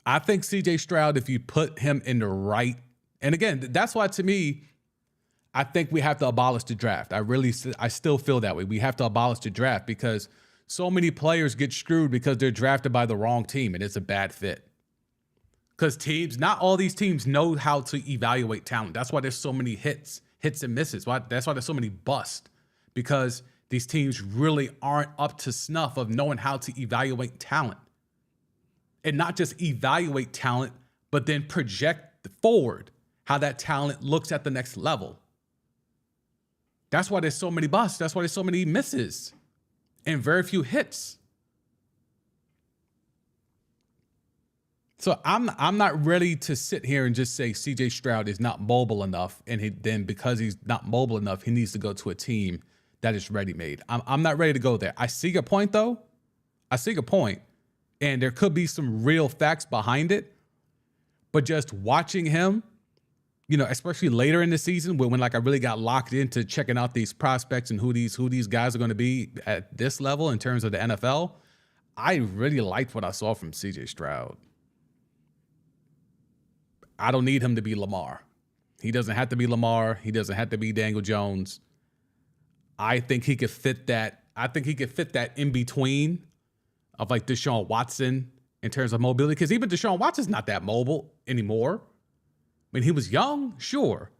I think CJ Stroud, if you put him in the right, and again, that's why to me, I think we have to abolish the draft. I still feel that way. We have to abolish the draft because so many players get screwed because they're drafted by the wrong team and it's a bad fit. Because not all these teams know how to evaluate talent. That's why there's so many hits and misses. That's why there's so many busts, because these teams really aren't up to snuff of knowing how to evaluate talent. And not just evaluate talent, but then project forward how that talent looks at the next level. That's why there's so many busts. That's why there's so many misses and very few hits. So I'm not ready to sit here and just say CJ Stroud is not mobile enough, and then because he's not mobile enough, he needs to go to a team that is ready-made. I'm not ready to go there. I see your point, though. I see your point, and there could be some real facts behind it. But just watching him, especially later in the season when like I really got locked into checking out these prospects and who these guys are going to be at this level in terms of the NFL, I really liked what I saw from CJ Stroud. I don't need him to be Lamar. He doesn't have to be Lamar. He doesn't have to be Daniel Jones. I think he could fit that. I think he could fit that in between of like Deshaun Watson in terms of mobility, because even Deshaun Watson's not that mobile anymore. I mean, he was young, sure.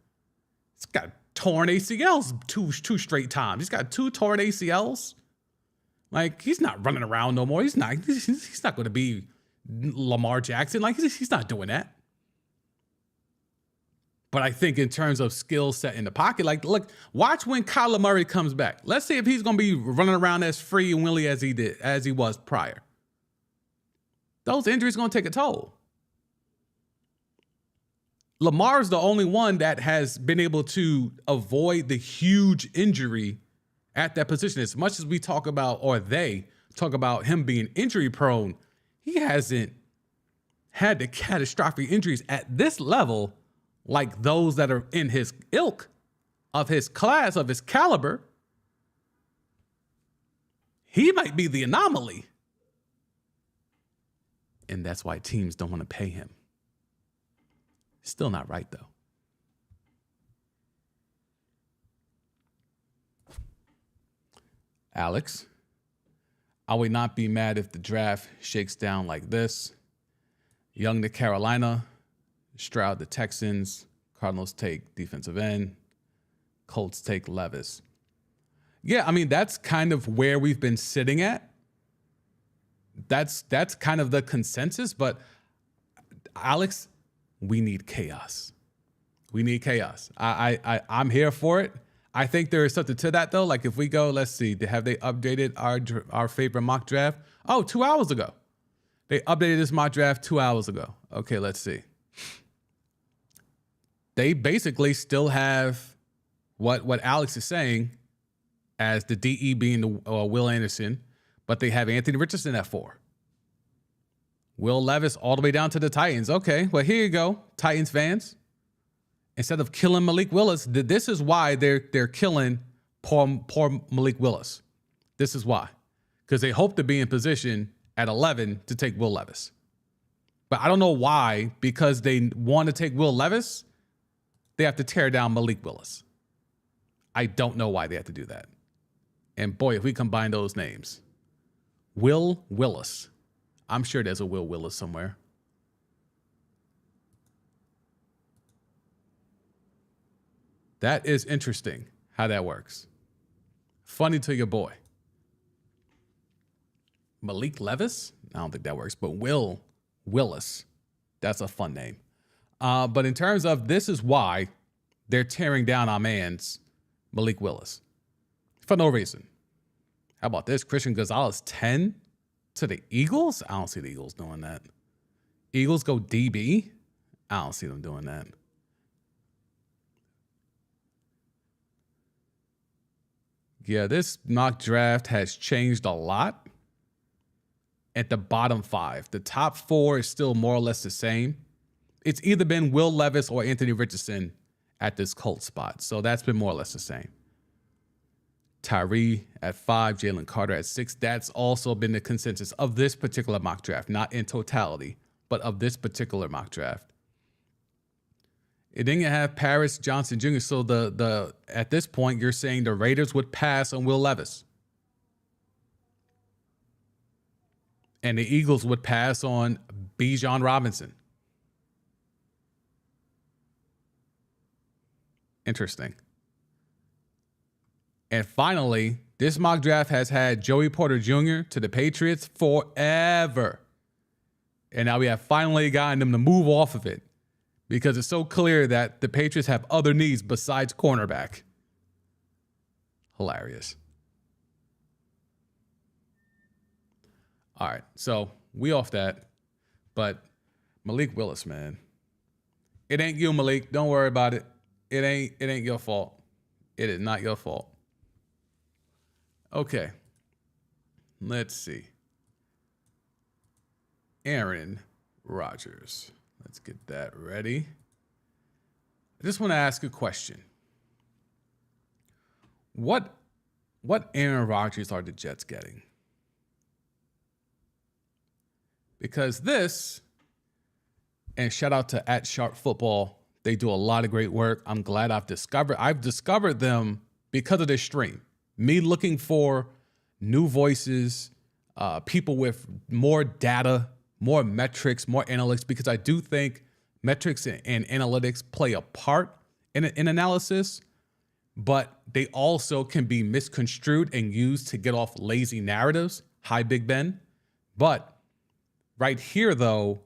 He's got torn ACLs two straight times. He's got 2 torn ACLs. Like, he's not running around no more. He's not going to be Lamar Jackson. Like, he's not doing that. But I think in terms of skill set in the pocket, like, look, watch when Kyler Murray comes back. Let's see if he's going to be running around as free and willy as he was prior. Those injuries are going to take a toll. Lamar's the only one that has been able to avoid the huge injury at that position. As much as we talk about, or they talk about him being injury prone, he hasn't had the catastrophic injuries at this level like those that are in his ilk, of his class, of his caliber. He might be the anomaly. And that's why teams don't want to pay him. Still not right, though. Alex, I would not be mad if the draft shakes down like this. Young to Carolina, Stroud the Texans, Cardinals take defensive end, Colts take Levis. Yeah, I mean, that's kind of where we've been sitting at. That's kind of the consensus. But Alex, we need chaos. We need chaos. I'm here for it. I think there is something to that though. Like if we go, let's see, have they updated our favorite mock draft? Oh, 2 hours ago. They updated this mock draft 2 hours ago. Okay, let's see. They basically still have what Alex is saying as the DE being the, Will Anderson, but they have Anthony Richardson at 4. Will Levis all the way down to the Titans. Okay, well, here you go, Titans fans. Instead of killing Malik Willis, this is why they're killing poor Malik Willis. This is why. Because they hope to be in position at 11 to take Will Levis. But I don't know why, because they want to take Will Levis, they have to tear down Malik Willis. I don't know why they have to do that. And boy, if we combine those names, Will Willis. I'm sure there's a Will Willis somewhere. That is interesting how that works. Funny to your boy. Malik Levis? I don't think that works, but Will Willis. That's a fun name. But in terms of this is why they're tearing down our man's Malik Willis. For no reason. How about this? Christian Gonzalez 10 to the Eagles? I don't see the Eagles doing that. Eagles go DB? I don't see them doing that. Yeah, this mock draft has changed a lot at the bottom 5. The top 4 is still more or less the same. It's either been Will Levis or Anthony Richardson at this Colts spot. So that's been more or less the same. Tyree at 5, Jalen Carter at 6. That's also been the consensus of this particular mock draft, not in totality, but of this particular mock draft. It didn't have Paris Johnson Jr. So the at this point, you're saying the Raiders would pass on Will Levis. And the Eagles would pass on Bijan Robinson. Interesting. And finally, this mock draft has had Joey Porter Jr. to the Patriots forever. And now we have finally gotten them to move off of it because it's so clear that the Patriots have other needs besides cornerback. Hilarious. All right, so we off that. But Malik Willis, man. It ain't you, Malik. Don't worry about it. It ain't your fault. It is not your fault. Okay. Let's see. Aaron Rodgers. Let's get that ready. I just want to ask a question. What Aaron Rodgers are the Jets getting? Because this, and shout out to @SharpFootball, they do a lot of great work. I'm glad I've discovered them because of this stream. Me looking for new voices, people with more data, more metrics, more analytics, because I do think metrics and analytics play a part in analysis, but they also can be misconstrued and used to get off lazy narratives. Hi, Big Ben. But right here, though,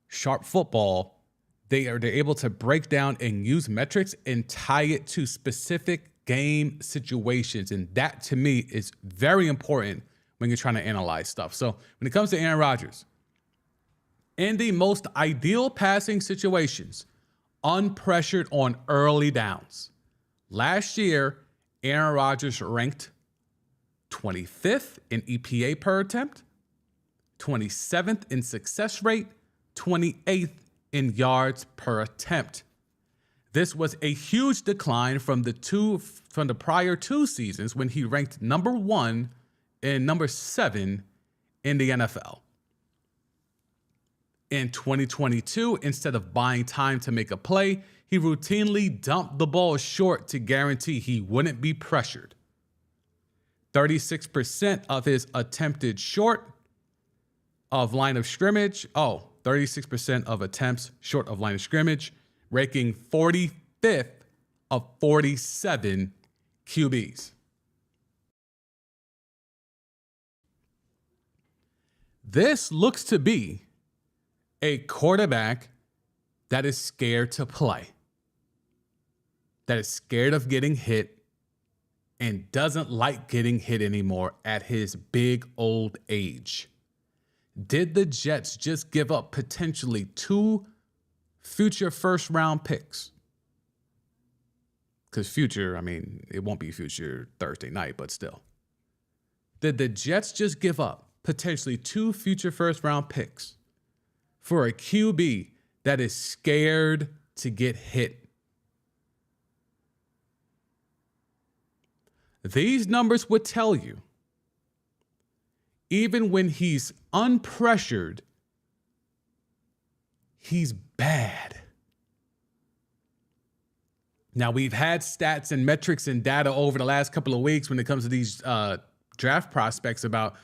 Sharp Football, they're able to break down and use metrics and tie it to specific game situations. And that, to me, is very important when you're trying to analyze stuff. So when it comes to Aaron Rodgers, in the most ideal passing situations, unpressured on early downs, last year, Aaron Rodgers ranked 25th in EPA per attempt, 27th in success rate, 28th in yards per attempt. This was a huge decline from the prior 2 seasons when he ranked number 1 and number 7 in the NFL. In 2022, instead of buying time to make a play, he routinely dumped the ball short to guarantee he wouldn't be pressured. 36% of his attempted short of line of scrimmage. 36% of attempts short of line of scrimmage, ranking 45th of 47 QBs. This looks to be a quarterback that is scared to play, that is scared of getting hit and doesn't like getting hit anymore at his big old age. Did the Jets just give up potentially 2 future first-round picks? Because future, I mean, it won't be future Thursday night, but still. Did the Jets just give up potentially 2 future first-round picks for a QB that is scared to get hit? These numbers would tell you, even when he's unpressured, he's bad. Now, we've had stats and metrics and data over the last couple of weeks when it comes to these draft prospects about,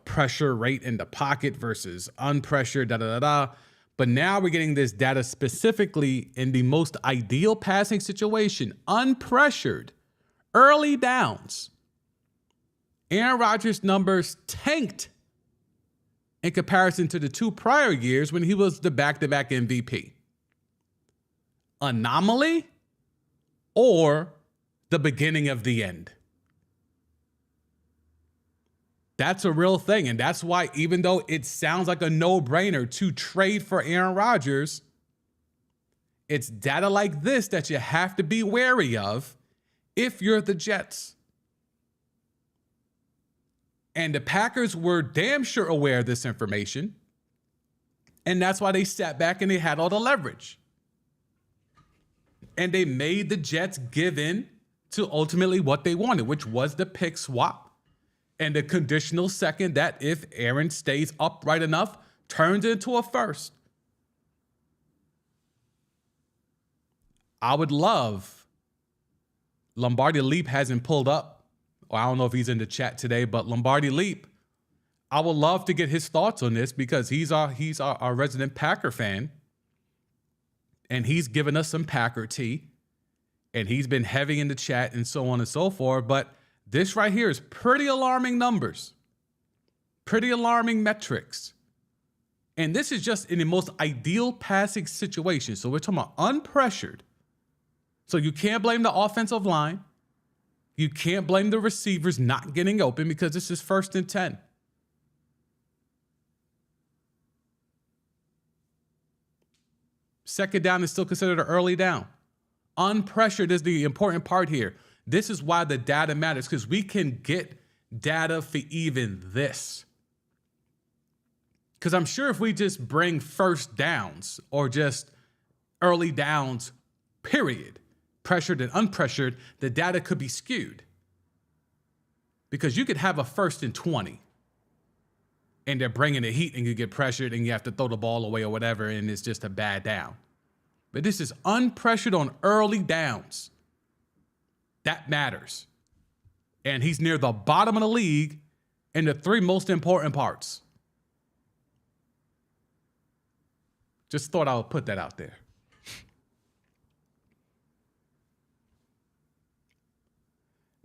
pressure rate in the pocket versus unpressured, da-da-da-da. But now we're getting this data specifically in the most ideal passing situation, unpressured, early downs. Aaron Rodgers' numbers tanked in comparison to the 2 prior years when he was the back-to-back MVP. Anomaly or the beginning of the end? That's a real thing. And that's why, even though it sounds like a no-brainer to trade for Aaron Rodgers, it's data like this that you have to be wary of if you're the Jets. And the Packers were damn sure aware of this information. And that's why they sat back and they had all the leverage. And they made the Jets give in to ultimately what they wanted, which was the pick swap and the conditional second that if Aaron stays upright enough, turns into a first. I would love, Lombardi Leap hasn't pulled up, or I don't know if he's in the chat today, but Lombardi Leap, I would love to get his thoughts on this because he's our resident Packer fan. And he's given us some Packer tea. And he's been heavy in the chat and so on and so forth. But this right here is pretty alarming numbers. Pretty alarming metrics. And this is just in the most ideal passing situation. So we're talking about unpressured. So you can't blame the offensive line. You can't blame the receivers not getting open because this is 1st and 10. Second down is still considered an early down. Unpressured is the important part here. This is why the data matters, because we can get data for even this. Because I'm sure if we just bring first downs or just early downs, period, pressured and unpressured, the data could be skewed. Because you could have a 1st and 20 and they're bringing the heat and you get pressured and you have to throw the ball away or whatever and it's just a bad down. But this is unpressured on early downs. That matters. And he's near the bottom of the league in the 3 most important parts. Just thought I would put that out there.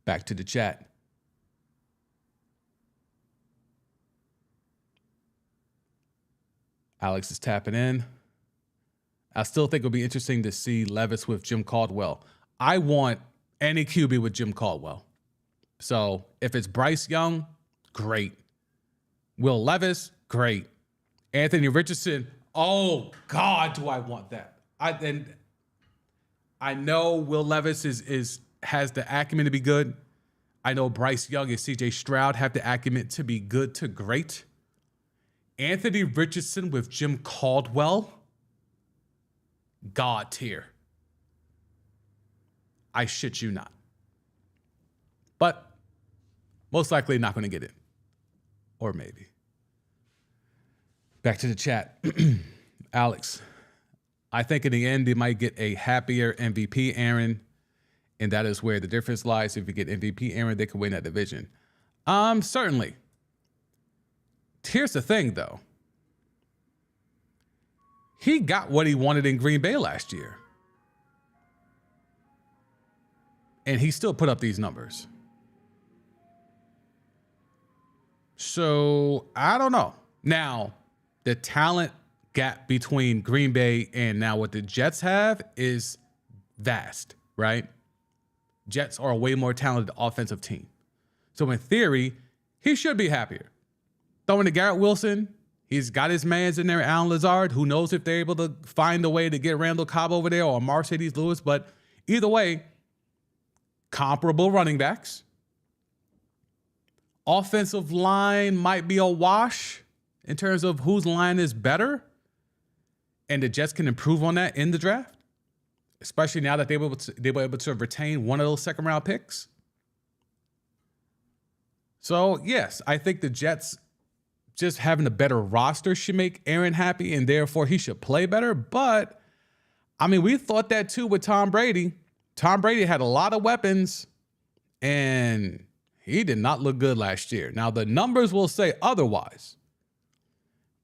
Back to the chat. Alex is tapping in. I still think it'll be interesting to see Levis with Jim Caldwell. I want any QB with Jim Caldwell. So if it's Bryce Young, great. Will Levis, great. Anthony Richardson, oh God, do I want that. I know Will Levis has the acumen to be good. I know Bryce Young and CJ Stroud have the acumen to be good to great. Anthony Richardson with Jim Caldwell, God tier. I shit you not. But most likely not going to get it. Or maybe. Back to the chat. Alex, I think in the end they might get a happier MVP Aaron. And that is where the difference lies. If you get MVP Aaron, they could win that division. Certainly. Here's the thing, though. He got what he wanted in Green Bay last year. And he still put up these numbers. So, I don't know. Now, the talent gap between Green Bay and now what the Jets have is vast, right? Jets are a way more talented offensive team. So in theory, he should be happier. Throwing to Garrett Wilson, he's got his mans in there, Alan Lazard. Who knows if they're able to find a way to get Randall Cobb over there or Mercedes Lewis. But either way, comparable running backs. Offensive line might be a wash in terms of whose line is better. And the Jets can improve on that in the draft, especially now that they were able to retain one of those second-round picks. So, yes, I think the Jets just having a better roster should make Aaron happy, and therefore he should play better. But, I mean, we thought that too with Tom Brady. Tom Brady had a lot of weapons, and he did not look good last year. Now, the numbers will say otherwise,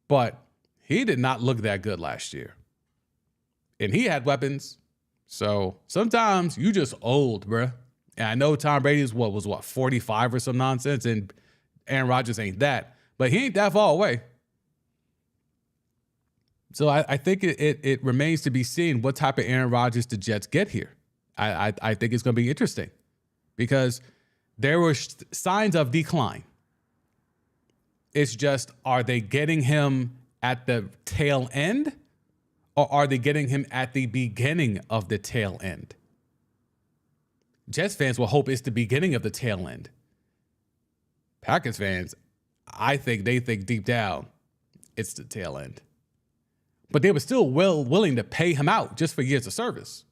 but he did not look that good last year. And he had weapons. So sometimes you just old, bruh. And I know Tom Brady's was 45 or some nonsense, and Aaron Rodgers ain't that. But he ain't that far away. So I think it remains to be seen what type of Aaron Rodgers the Jets get here. I think it's going to be interesting because there were signs of decline. It's just, are they getting him at the tail end, or are they getting him at the beginning of the tail end? Jets fans will hope it's the beginning of the tail end. Packers fans, I think they think deep down it's the tail end. But they were still willing to pay him out just for years of service.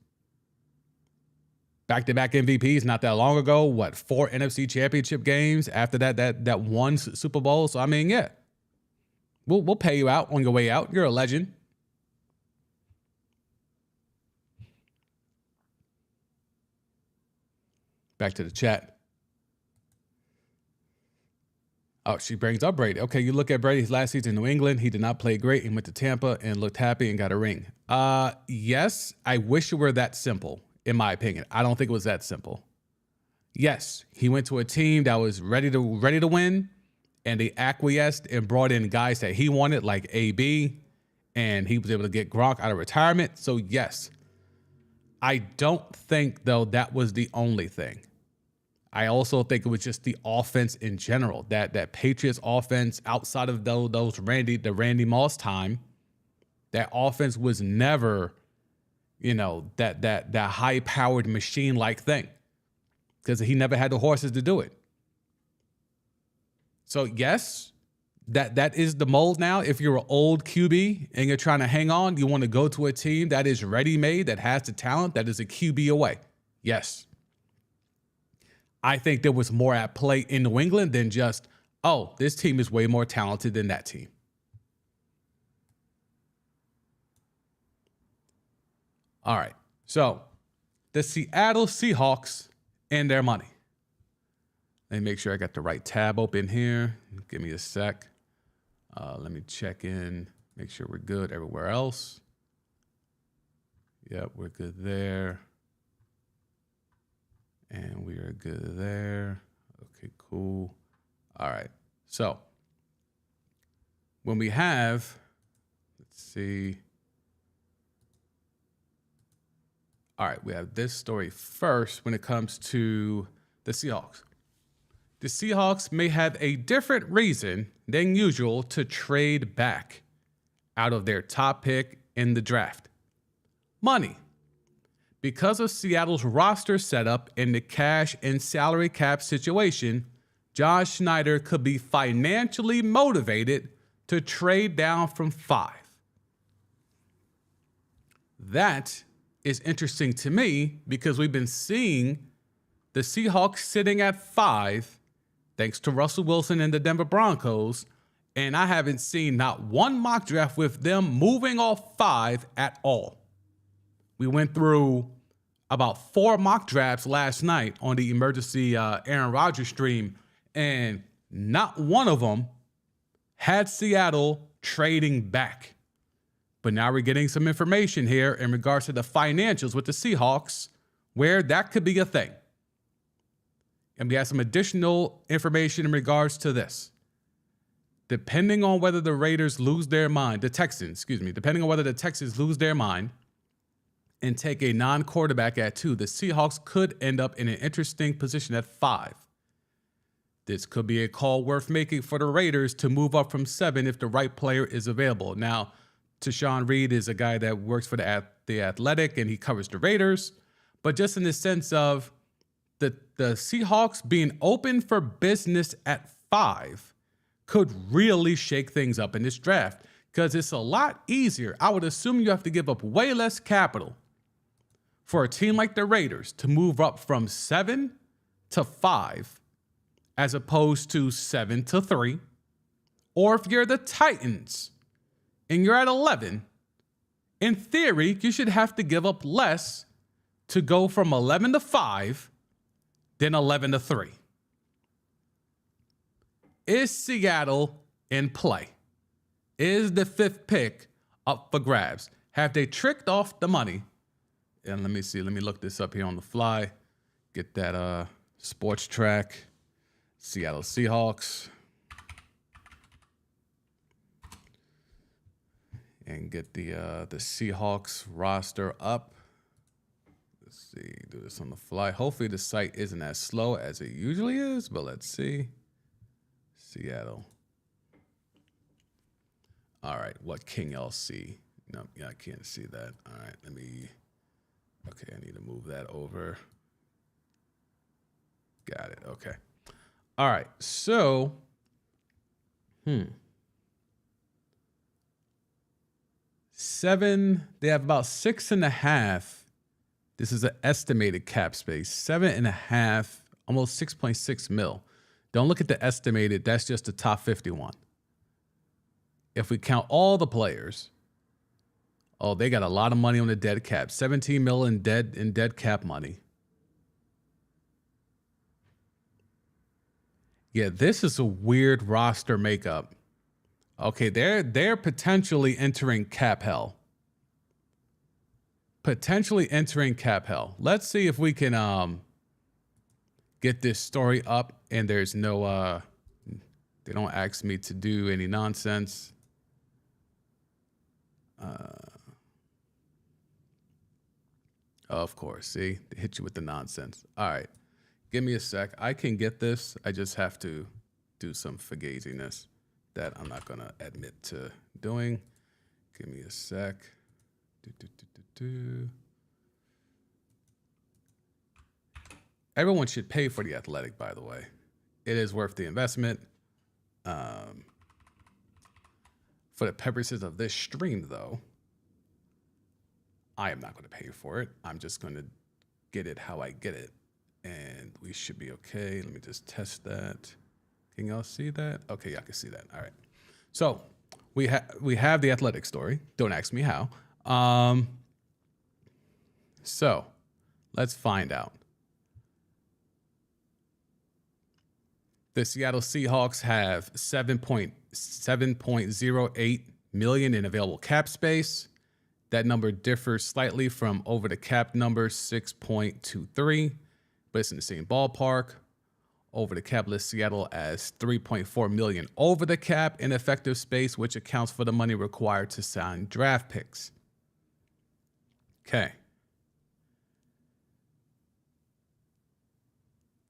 Back-to-back MVPs not that long ago. 4 NFC championship games after that one Super Bowl. So, I mean, yeah. We'll pay you out on your way out. You're a legend. Back to the chat. Oh, she brings up Brady. Okay, you look at Brady's last season in New England. He did not play great. He went to Tampa and looked happy and got a ring. Yes, I wish it were that simple, in my opinion. I don't think it was that simple. Yes, he went to a team that was ready to win, and they acquiesced and brought in guys that he wanted, like AB, and he was able to get Gronk out of retirement. So, yes. I don't think, though, that was the only thing. I also think it was just the offense in general, that Patriots offense outside of the Randy Moss time, that offense was never, that high-powered machine-like thing because he never had the horses to do it. So, yes, that is the mold now. If you're an old QB and you're trying to hang on, you want to go to a team that is ready-made, that has the talent, that is a QB away. Yes. I think there was more at play in New England than just, oh, this team is way more talented than that team. All right. So, the Seattle Seahawks and their money. Let me make sure I got the right tab open here. Give me a sec. Let me check in, make sure we're good everywhere else. Yep, we're good there. And we are good there. Okay, cool. All right. So when we have, let's see. All right, we have this story first when it comes to the Seahawks. The Seahawks may have a different reason than usual to trade back out of their top pick in the draft. Money. Because of Seattle's roster setup and the cash and salary cap situation, John Schneider could be financially motivated to trade down from 5. That is interesting to me because we've been seeing the Seahawks sitting at 5 thanks to Russell Wilson and the Denver Broncos, and I haven't seen not one mock draft with them moving off 5 at all. We went through about 4 mock drafts last night on the emergency Aaron Rodgers stream, and not one of them had Seattle trading back. But now we're getting some information here in regards to the financials with the Seahawks, where that could be a thing. And we have some additional information in regards to this. depending on whether the Raiders lose their mind, the Texans, excuse me, depending on whether the Texans lose their mind and take a non-quarterback at 2, the Seahawks could end up in an interesting position at 5. This could be a call worth making for the Raiders to move up from 7 if the right player is available. Now, Tashawn Reed is a guy that works for the Athletic, and he covers the Raiders. But just in the sense of the Seahawks being open for business at 5 could really shake things up in this draft, because it's a lot easier. I would assume you have to give up way less capital for a team like the Raiders to move up from 7 to 5 as opposed to 7 to 3. Or if you're the Titans and you're at 11, in theory, you should have to give up less to go from 11 to 5 than 11 to 3. Is Seattle in play? Is the 5th pick up for grabs? Have they tricked off the money? And let me see. Let me look this up here on the fly. Get that sports track. Seattle Seahawks. And get the Seahawks roster up. Let's see. Do this on the fly. Hopefully the site isn't as slow as it usually is, but let's see. Seattle. All right. What can y'all see? No, yeah, I can't see that. All right. Okay, I need to move that over. Got it. Okay. All right. So, seven, they have about 6.5. This is an estimated cap space. 7.5, almost 6.6 mil. Don't look at the estimated. That's just the top 51. If we count all the players, oh, they got a lot of money on the dead cap. 17 mil in dead cap money. Yeah, this is a weird roster makeup. Okay, they're potentially entering cap hell. Potentially entering cap hell. Let's see if we can get this story up and there's no they don't ask me to do any nonsense. Of course, see, they hit you with the nonsense. All right, give me a sec. I can get this. I just have to do some fugaziness that I'm not gonna admit to doing. Give me a sec. Everyone should pay for the Athletic, by the way. It is worth the investment. For the purposes of this stream, though, I am not going to pay for it. I'm just going to get it how I get it. And we should be okay. Let me just test that. Can y'all see that? Okay, y'all can see that. All right. So we have the Athletic story. Don't ask me how. So let's find out. The Seattle Seahawks have $7.08 million in available cap space. That number differs slightly from over the cap number 6.23, but it's in the same ballpark. Over the cap lists Seattle as $3.4 million over the cap in effective space, which accounts for the money required to sign draft picks. Okay.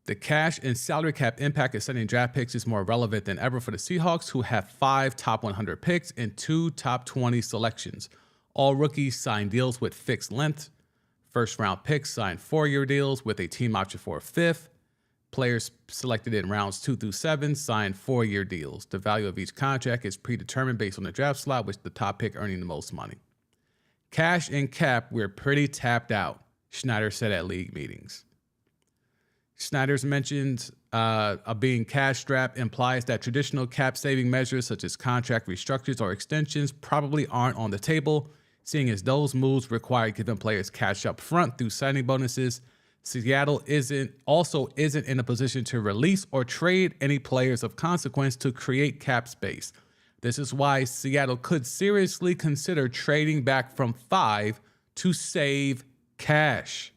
The cash and salary cap impact of setting draft picks is more relevant than ever for the Seahawks, who have 5 top 100 picks and 2 top 20 selections. All rookies sign deals with fixed length. First-round picks sign 4-year deals with a team option for a 5th. Players selected in rounds 2 through 7 sign 4-year deals. The value of each contract is predetermined based on the draft slot, with the top pick earning the most money. Cash and cap, we're pretty tapped out, Schneider said at league meetings. Snyder's mentioned being cash-strapped implies that traditional cap-saving measures such as contract restructures or extensions probably aren't on the table, seeing as those moves require giving players cash up front through signing bonuses. Seattle isn't in a position to release or trade any players of consequence to create cap space. This is why Seattle could seriously consider trading back from 5 to save cash.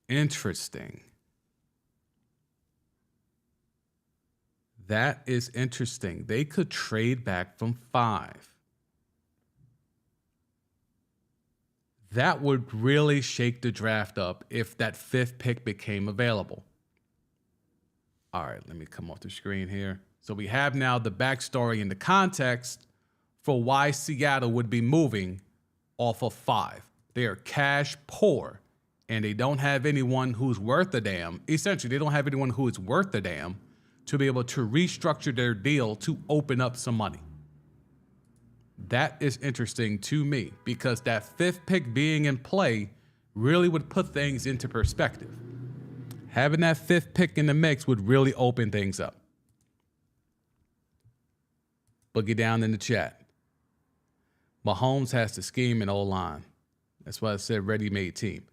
Interesting. That is interesting. They could trade back from 5. That would really shake the draft up if that 5th pick became available. All right, let me come off the screen here. So we have now the backstory and the context for why Seattle would be moving off of 5. They are cash poor, and they don't have anyone who's worth a damn. Essentially, they don't have anyone who is worth a damn to be able to restructure their deal to open up some money. That is interesting to me because that 5th pick being in play really would put things into perspective. Having that 5th pick in the mix would really open things up. Boogie down in the chat. Mahomes has the scheme and O-line. That's why I said ready-made team.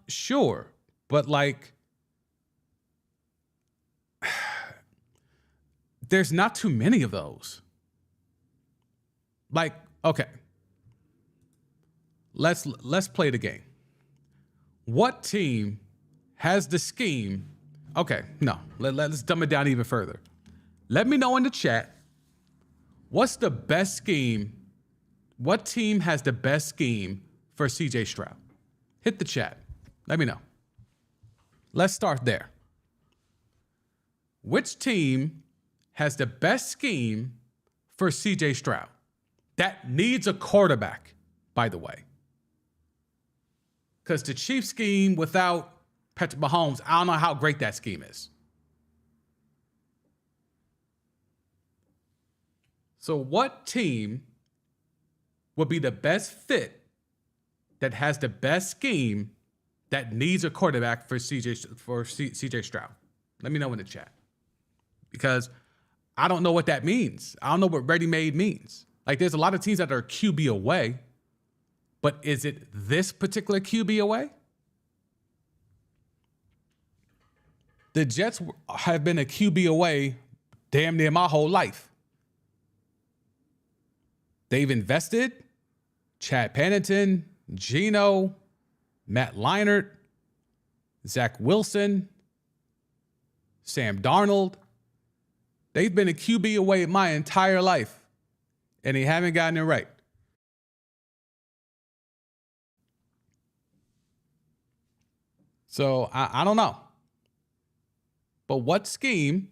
Sure, but like, there's not too many of those. Like, okay, let's play the game. What team has the scheme? Okay, no, let's dumb it down even further. Let me know in the chat, what's the best scheme? What team has the best scheme for CJ Stroud? Hit the chat. Let me know. Let's start there. Which team has the best scheme for CJ Stroud? That needs a quarterback, by the way. Because the Chiefs scheme without Patrick Mahomes, I don't know how great that scheme is. So what team would be the best fit that has the best scheme that needs a quarterback for CJ Stroud? Let me know in the chat. Because I don't know what that means. I don't know what ready-made means. Like, there's a lot of teams that are QB away, but is it this particular QB away? The Jets have been a QB away damn near my whole life. They've invested Chad Pennington, Geno, Matt Leinart, Zach Wilson, Sam Darnold. They've been a QB away my entire life, and they haven't gotten it right. So I don't know. But what scheme?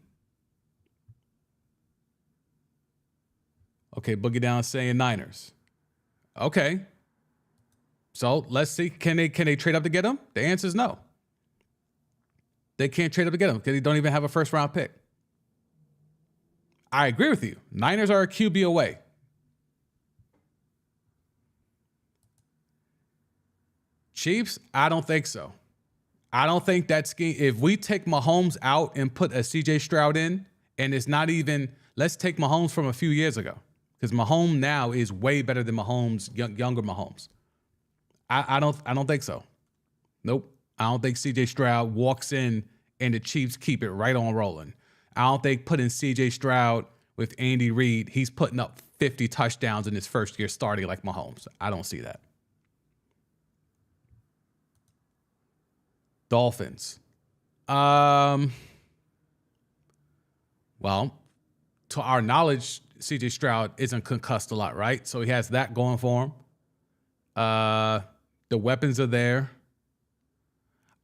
Okay, Boogie Down saying Niners. Okay. So let's see. Can they trade up to get him? The answer is no. They can't trade up to get him because they don't even have a first round pick. I agree with you. Niners are a QB away. Chiefs, I don't think so. I don't think that scheme, if we take Mahomes out and put a CJ Stroud in, and it's not even, let's take Mahomes from a few years ago, because Mahomes now is way better than Mahomes, younger Mahomes. I don't think so. Nope. I don't think CJ Stroud walks in and the Chiefs keep it right on rolling. I don't think putting CJ Stroud with Andy Reid, he's putting up 50 touchdowns in his first year starting like Mahomes. I don't see that. Dolphins. Well, to our knowledge, CJ Stroud isn't concussed a lot, right? So he has that going for him. The weapons are there.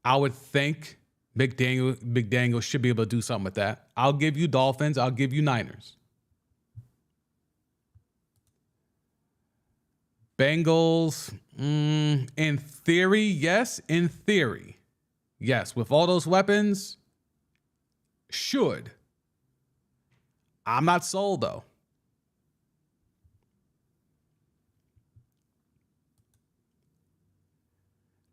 I would think McDaniel should be able to do something with that. I'll give you Dolphins. I'll give you Niners. Bengals, in theory, yes. In theory, yes. With all those weapons, should. I'm not sold, though.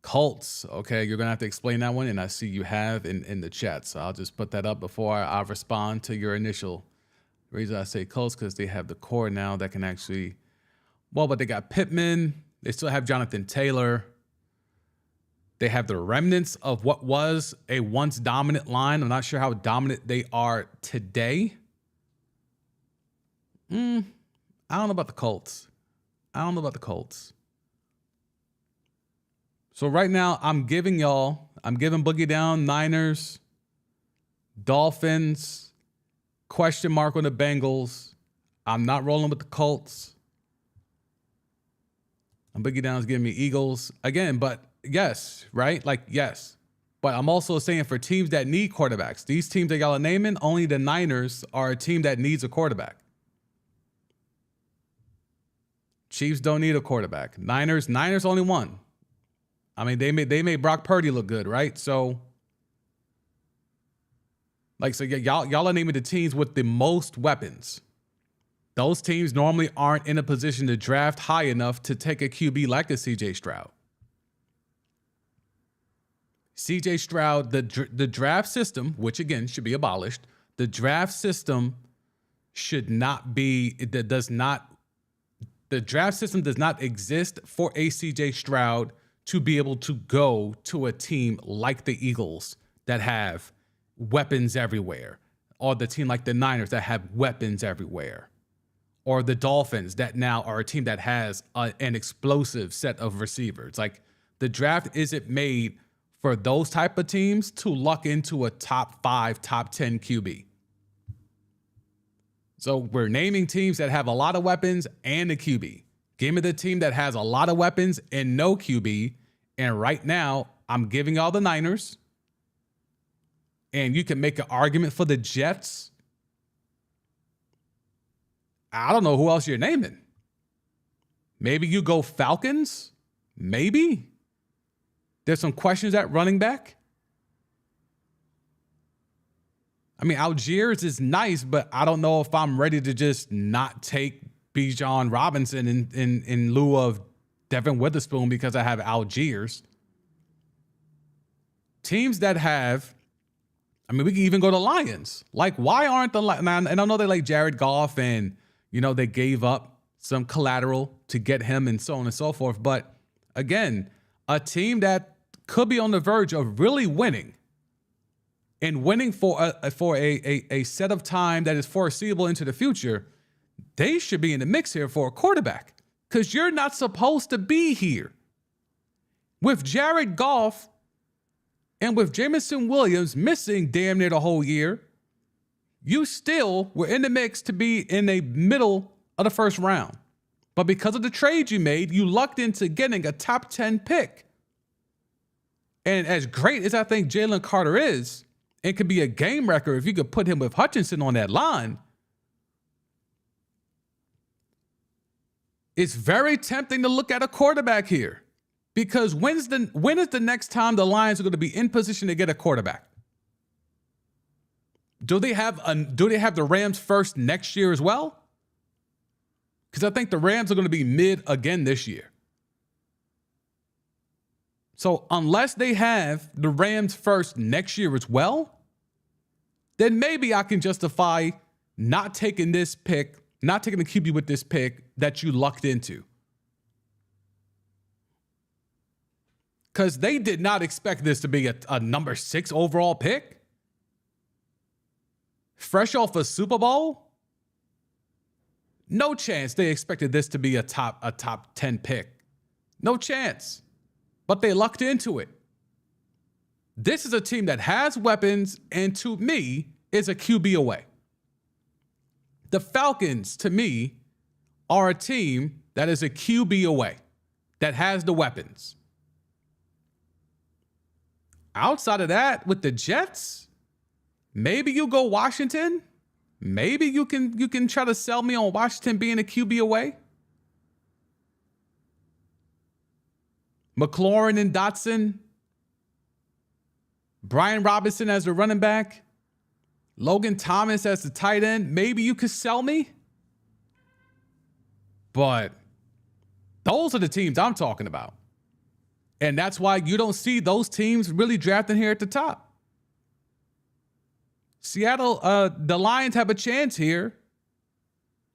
Colts, okay, you're going to have to explain that one, and I see you have in the chat, so I'll just put that up before I respond to your initial reason I say Colts, because they have the core now that can actually, well, but they got Pittman, they still have Jonathan Taylor, they have the remnants of what was a once dominant line. I'm not sure how dominant they are today. I don't know about the Colts. So right now, I'm giving Boogie Down Niners, Dolphins, Question mark on the Bengals. I'm not rolling with the Colts. Boogie Down's giving me Eagles again, but yes, right? Like, yes. But I'm also saying for teams that need quarterbacks, these teams that y'all are naming, only the Niners are a team that needs a quarterback. Chiefs don't need a quarterback. Niners only one. I mean, they made Brock Purdy look good, right? So, y'all are naming the teams with the most weapons. Those teams normally aren't in a position to draft high enough to take a QB like a CJ Stroud. CJ Stroud, the draft system, which again should be abolished, the draft system should not be, the draft system does not exist for a CJ Stroud to be able to go to a team like the Eagles that have weapons everywhere, or the team like the Niners that have weapons everywhere, or the Dolphins that now are a team that has an explosive set of receivers. Like, the draft isn't made for those type of teams to luck into a top 5, top 10 QB. So we're naming teams that have a lot of weapons and a QB. Give me the team that has a lot of weapons and no QB. And right now, I'm giving y'all the Niners. And you can make an argument for the Jets. I don't know who else you're naming. Maybe you go Falcons. Maybe. There's some questions at running back. I mean, Algiers is nice, but I don't know if I'm ready to just not take Bijan Robinson in lieu of Devin Witherspoon because I have Algiers. Teams that have, I mean, we can even go to Lions. Like, why aren't the Lions? And I know they like Jared Goff and, they gave up some collateral to get him and so on and so forth. But again, a team that could be on the verge of really winning and winning for a set of time that is foreseeable into the future, they should be in the mix here for a quarterback, because you're not supposed to be here. With Jared Goff and with Jameson Williams missing damn near the whole year, you still were in the mix to be in the middle of the first round. But because of the trade you made, you lucked into getting a top 10 pick. And as great as I think Jalen Carter is, it could be a game wrecker if you could put him with Hutchinson on that line. It's very tempting to look at a quarterback here, because when is the next time the Lions are going to be in position to get a quarterback? Do they have the Rams first next year as well? Because I think the Rams are going to be mid again this year. So unless they have the Rams first next year as well, then maybe I can justify not taking this pick, not taking the QB with this pick that you lucked into. Because they did not expect this to be a number 6 overall pick. Fresh off a Super Bowl? No chance they expected this to be a top 10 pick. No chance. But they lucked into it. This is a team that has weapons and, to me, is a QB away. The Falcons, to me, are a team that is a QB away, that has the weapons. Outside of that, with the Jets, maybe you go Washington. Maybe you can try to sell me on Washington being a QB away. McLaurin and Dotson. Brian Robinson as the running back. Logan Thomas as the tight end. Maybe you could sell me. But those are the teams I'm talking about. And that's why you don't see those teams really drafting here at the top. Seattle, the Lions have a chance here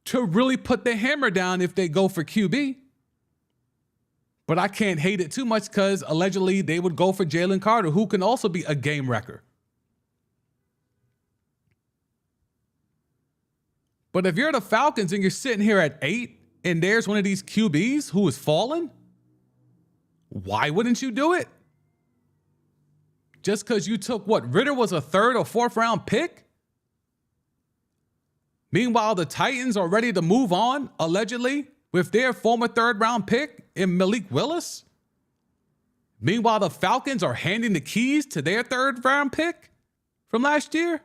to really put the hammer down if they go for QB. But I can't hate it too much because allegedly they would go for Jalen Carter, who can also be a game wrecker. But if you're the Falcons and you're sitting here at 8 and there's one of these QBs who is falling, why wouldn't you do it? Just because you took what? Ritter was a 3rd or 4th round pick? Meanwhile, the Titans are ready to move on, allegedly, with their former third-round pick in Malik Willis. Meanwhile, the Falcons are handing the keys to their third-round pick from last year.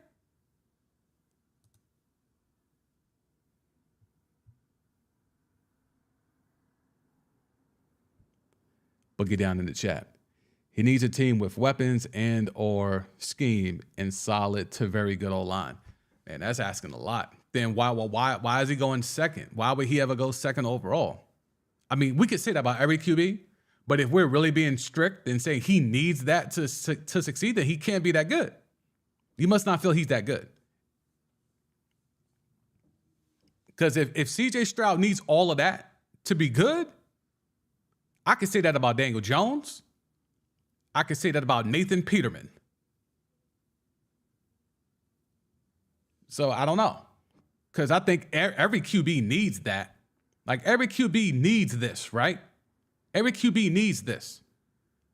Boogie down in the chat. He needs a team with weapons and or scheme and solid to very good O-line. Man, that's asking a lot. Then why is he going second? Why would he ever go second overall? I mean, we could say that about every QB, but if we're really being strict and saying he needs that to succeed, then he can't be that good. You must not feel he's that good. Because if CJ Stroud needs all of that to be good, I could say that about Daniel Jones. I could say that about Nathan Peterman. So I don't know. Because I think every QB needs that. Like every QB needs this, right? Every QB needs this.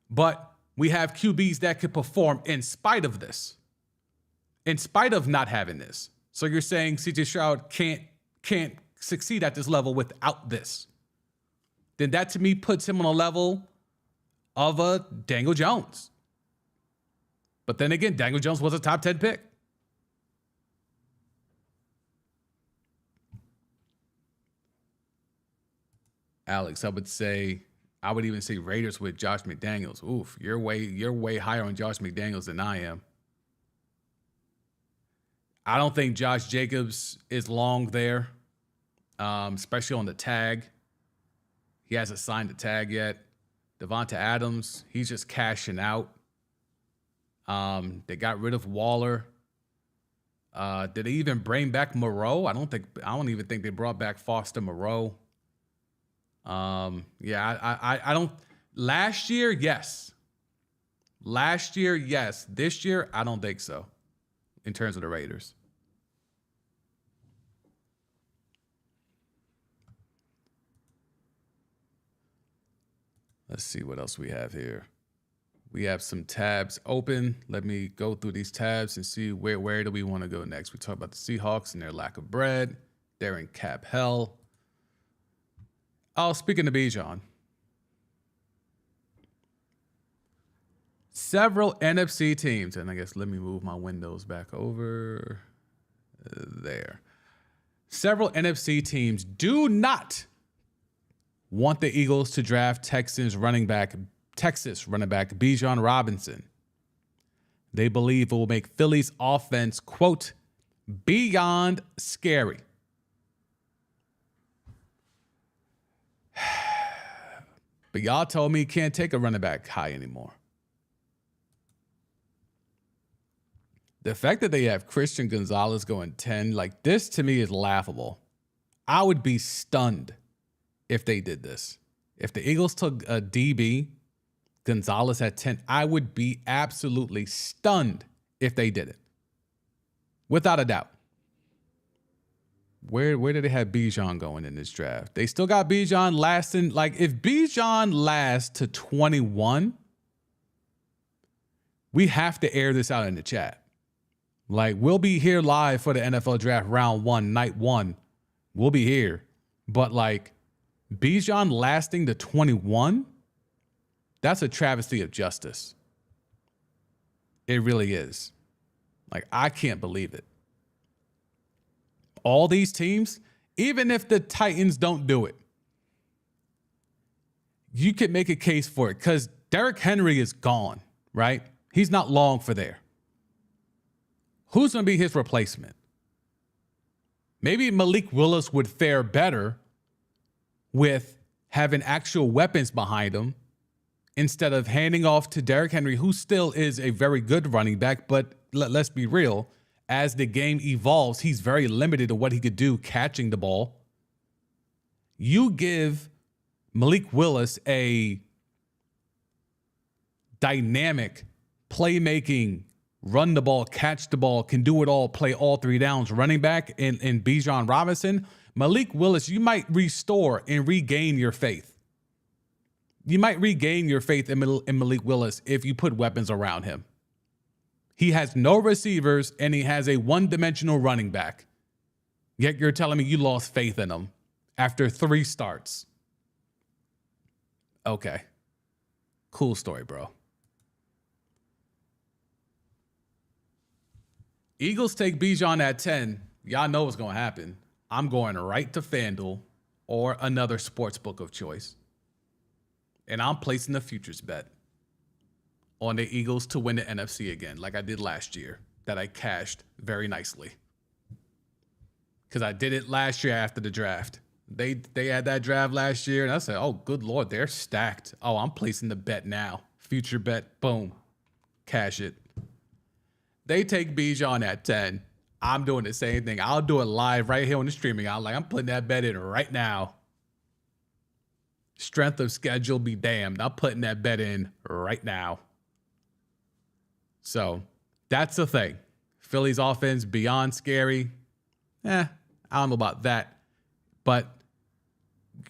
But we have QBs that could perform in spite of this. In spite of not having this. So you're saying CJ Stroud can't succeed at this level without this. Then that to me puts him on a level of a Daniel Jones. But then again, Daniel Jones was a top 10 pick. Alex, I would even say Raiders with Josh McDaniels. Oof, you're way higher on Josh McDaniels than I am. I don't think Josh Jacobs is long there, especially on the tag. He hasn't signed the tag yet. Devonta Adams, he's just cashing out. They got rid of Waller. Did they even bring back Moreau? I don't even think they brought back Foster Moreau. I don't. Last year, yes. This year, I don't think so. In terms of the Raiders. Let's see what else we have here. We have some tabs open. Let me go through these tabs and see where do we want to go next. We talk about the Seahawks and their lack of bread. They're in cap hell. Oh, speaking of Bijan. Several NFC teams, and I guess let me move my windows back over there. Several NFC teams do not want the Eagles to draft Texas running back Bijan Robinson. They believe it will make Philly's offense, quote, beyond scary. But y'all told me you can't take a running back high anymore. The fact that they have Christian Gonzalez going 10, like this to me is laughable. I would be stunned if they did this. If the Eagles took a DB, Gonzalez at 10, I would be absolutely stunned if they did it. Without a doubt. Where did they have Bijan going in this draft? They still got Bijan lasting. Like, if Bijan lasts to 21, we have to air this out in the chat. Like, we'll be here live for the NFL draft round 1, night 1. We'll be here. But, like, Bijan lasting to 21, that's a travesty of justice. It really is. Like, I can't believe it. All these teams, even if the Titans don't do it, you could make a case for it because Derrick Henry is gone, right? He's not long for there. Who's going to be his replacement? Maybe Malik Willis would fare better with having actual weapons behind him instead of handing off to Derrick Henry, who still is a very good running back. But let's be real. As the game evolves, he's very limited to what he could do catching the ball. You give Malik Willis a dynamic, playmaking, run the ball, catch the ball, can do it all, play all three downs, running back in Bijan Robinson. Malik Willis, you might restore and regain your faith. You might regain your faith in Malik Willis if you put weapons around him. He has no receivers, and he has a one-dimensional running back. Yet you're telling me you lost faith in him after 3 starts. Okay. Cool story, bro. Eagles take Bijan at 10. Y'all know what's going to happen. I'm going right to FanDuel or another sports book of choice. And I'm placing a futures bet on the Eagles to win the NFC again, like I did last year, that I cashed very nicely. Because I did it last year after the draft. They had that draft last year, and I said, oh, good Lord, they're stacked. Oh, I'm placing the bet now. Future bet, boom, cash it. They take Bijan at 10. I'm doing the same thing. I'll do it live right here on the streaming. I'm putting that bet in right now. Strength of schedule be damned. I'm putting that bet in right now. So that's the thing. Philly's offense beyond scary. I don't know about that. But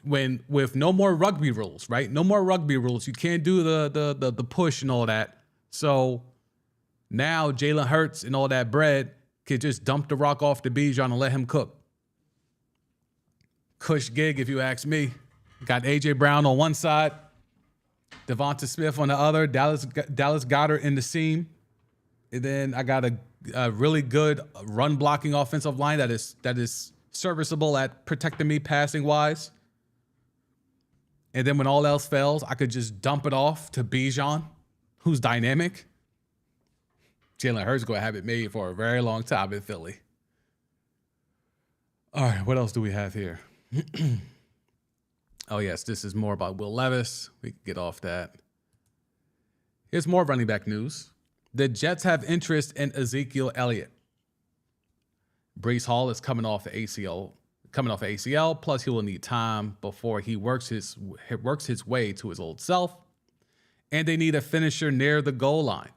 with no more rugby rules, right? No more rugby rules. You can't do the push and all that. So now Jalen Hurts and all that bread could just dump the rock off to Bijan and let him cook. Cush gig, if you ask me. Got A.J. Brown on one side, Devonta Smith on the other, Dallas Goedert in the seam. And then I got a really good run blocking offensive line that is serviceable at protecting me passing wise. And then when all else fails, I could just dump it off to Bijan, who's dynamic. Jalen Hurts going to have it made for a very long time in Philly. All right, what else do we have here? Oh, yes, this is more about Will Levis. We can get off that. Here's more running back news. The Jets have interest in Ezekiel Elliott. Breece Hall is coming off ACL, plus he will need time before he works his way to his old self. And they need a finisher near the goal line.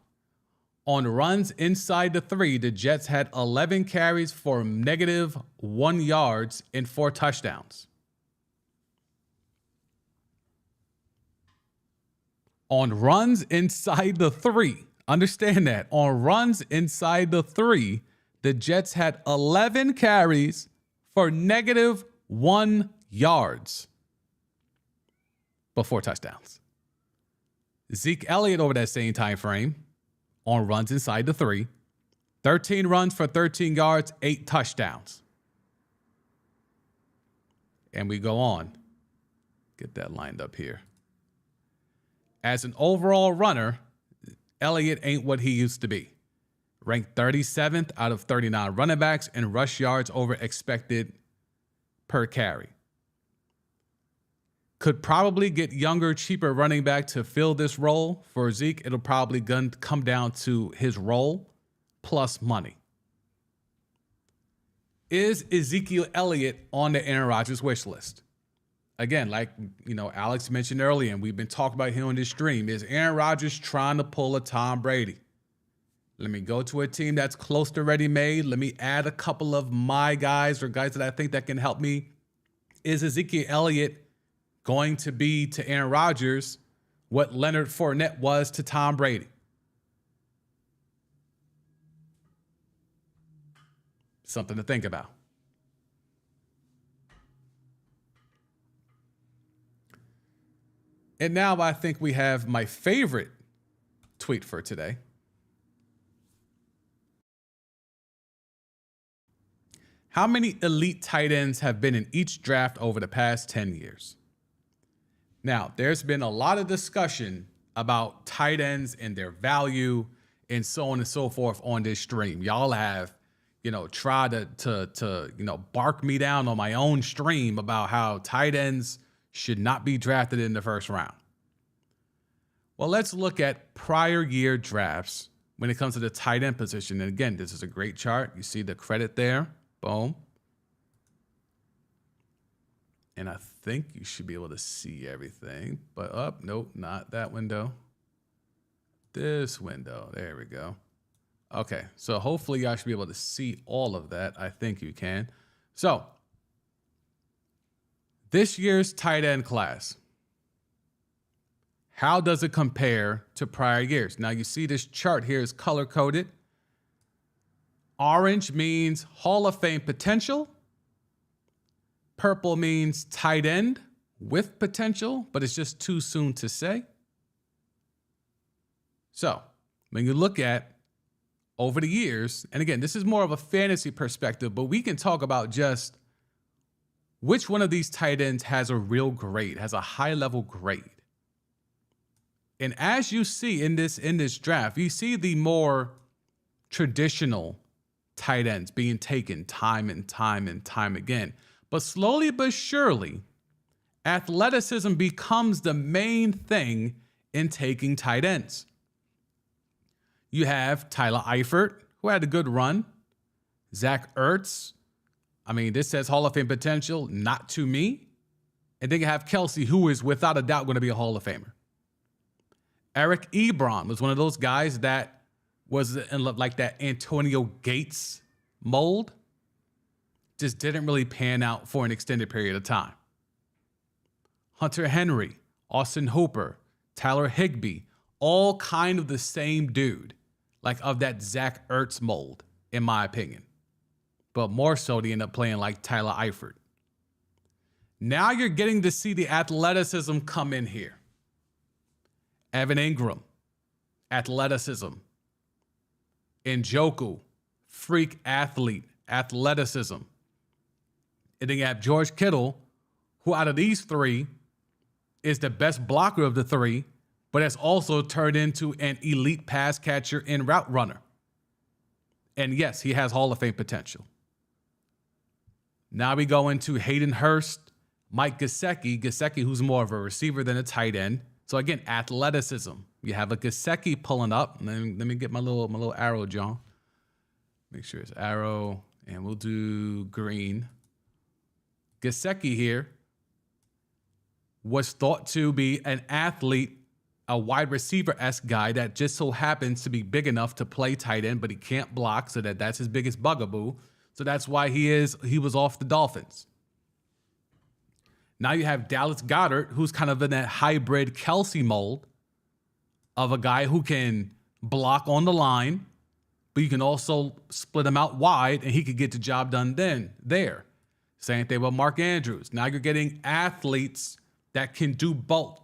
On runs inside the 3, the Jets had 11 carries for -1 yards and 4 touchdowns. On runs inside the 3, understand that. On runs inside the 3, the Jets had 11 carries for -1 yards but 4 touchdowns. Zeke Elliott over that same time frame, on runs inside the 3, 13 runs for 13 yards, 8 touchdowns. And we go on. Get that lined up here. As an overall runner, Elliott ain't what he used to be. Ranked 37th out of 39 running backs in rush yards over expected per carry. Could probably get younger, cheaper running back to fill this role. For Zeke, it'll probably come down to his role plus money. Is Ezekiel Elliott on the Aaron Rodgers wish list? Again, like Alex mentioned earlier, and we've been talking about him on this stream, is Aaron Rodgers trying to pull a Tom Brady? Let me go to a team that's close to ready-made. Let me add a couple of my guys or guys that I think that can help me. Is Ezekiel Elliott going to be to Aaron Rodgers what Leonard Fournette was to Tom Brady? Something to think about. And now I think we have my favorite tweet for today. How many elite tight ends have been in each draft over the past 10 years? Now, there's been a lot of discussion about tight ends and their value and so on and so forth on this stream. Y'all have, tried to bark me down on my own stream about how tight ends should not be drafted in the first round. Well, let's look at prior year drafts when it comes to the tight end position. And again, this is a great chart. You see the credit there. Boom. And I think you should be able to see everything. But nope, not that window. This window. There we go. Okay, so hopefully y'all should be able to see all of that. I think you can. So, this year's tight end class. How does it compare to prior years? Now, you see this chart here is color-coded. Orange means Hall of Fame potential. Purple means tight end with potential, but it's just too soon to say. So when you look at over the years, and again, this is more of a fantasy perspective, but we can talk about just which one of these tight ends has a real grade, has a high level grade. And as you see in this draft, you see the more traditional tight ends being taken time and time again. But slowly but surely, athleticism becomes the main thing in taking tight ends. You have Tyler Eifert, who had a good run. Zach Ertz. I mean, this says Hall of Fame potential, not to me. And then you have Kelsey, who is without a doubt going to be a Hall of Famer. Eric Ebron was one of those guys that was in like that Antonio Gates mold. Just didn't really pan out for an extended period of time. Hunter Henry, Austin Hooper, Tyler Higbee, all kind of the same dude, like of that Zach Ertz mold, in my opinion. But more so, they end up playing like Tyler Eifert. Now you're getting to see the athleticism come in here. Evan Ingram, athleticism. Njoku, freak athlete, athleticism. And then you have George Kittle, who out of these three is the best blocker of the three, but has also turned into an elite pass catcher and route runner. And yes, he has Hall of Fame potential. Now we go into Hayden Hurst, Mike Gesicki, who's more of a receiver than a tight end. So again, athleticism. You have a Gesicki pulling up. Let me get my little arrow, John. Make sure it's arrow, and we'll do green. Gesicki here was thought to be an athlete, a wide receiver-esque guy that just so happens to be big enough to play tight end, but he can't block, so that's his biggest bugaboo. So that's why he was off the Dolphins. Now you have Dallas Goedert, who's kind of in that hybrid Kelsey mold of a guy who can block on the line, but you can also split him out wide and he could get the job done there. Same thing with Mark Andrews. Now you're getting athletes that can do both,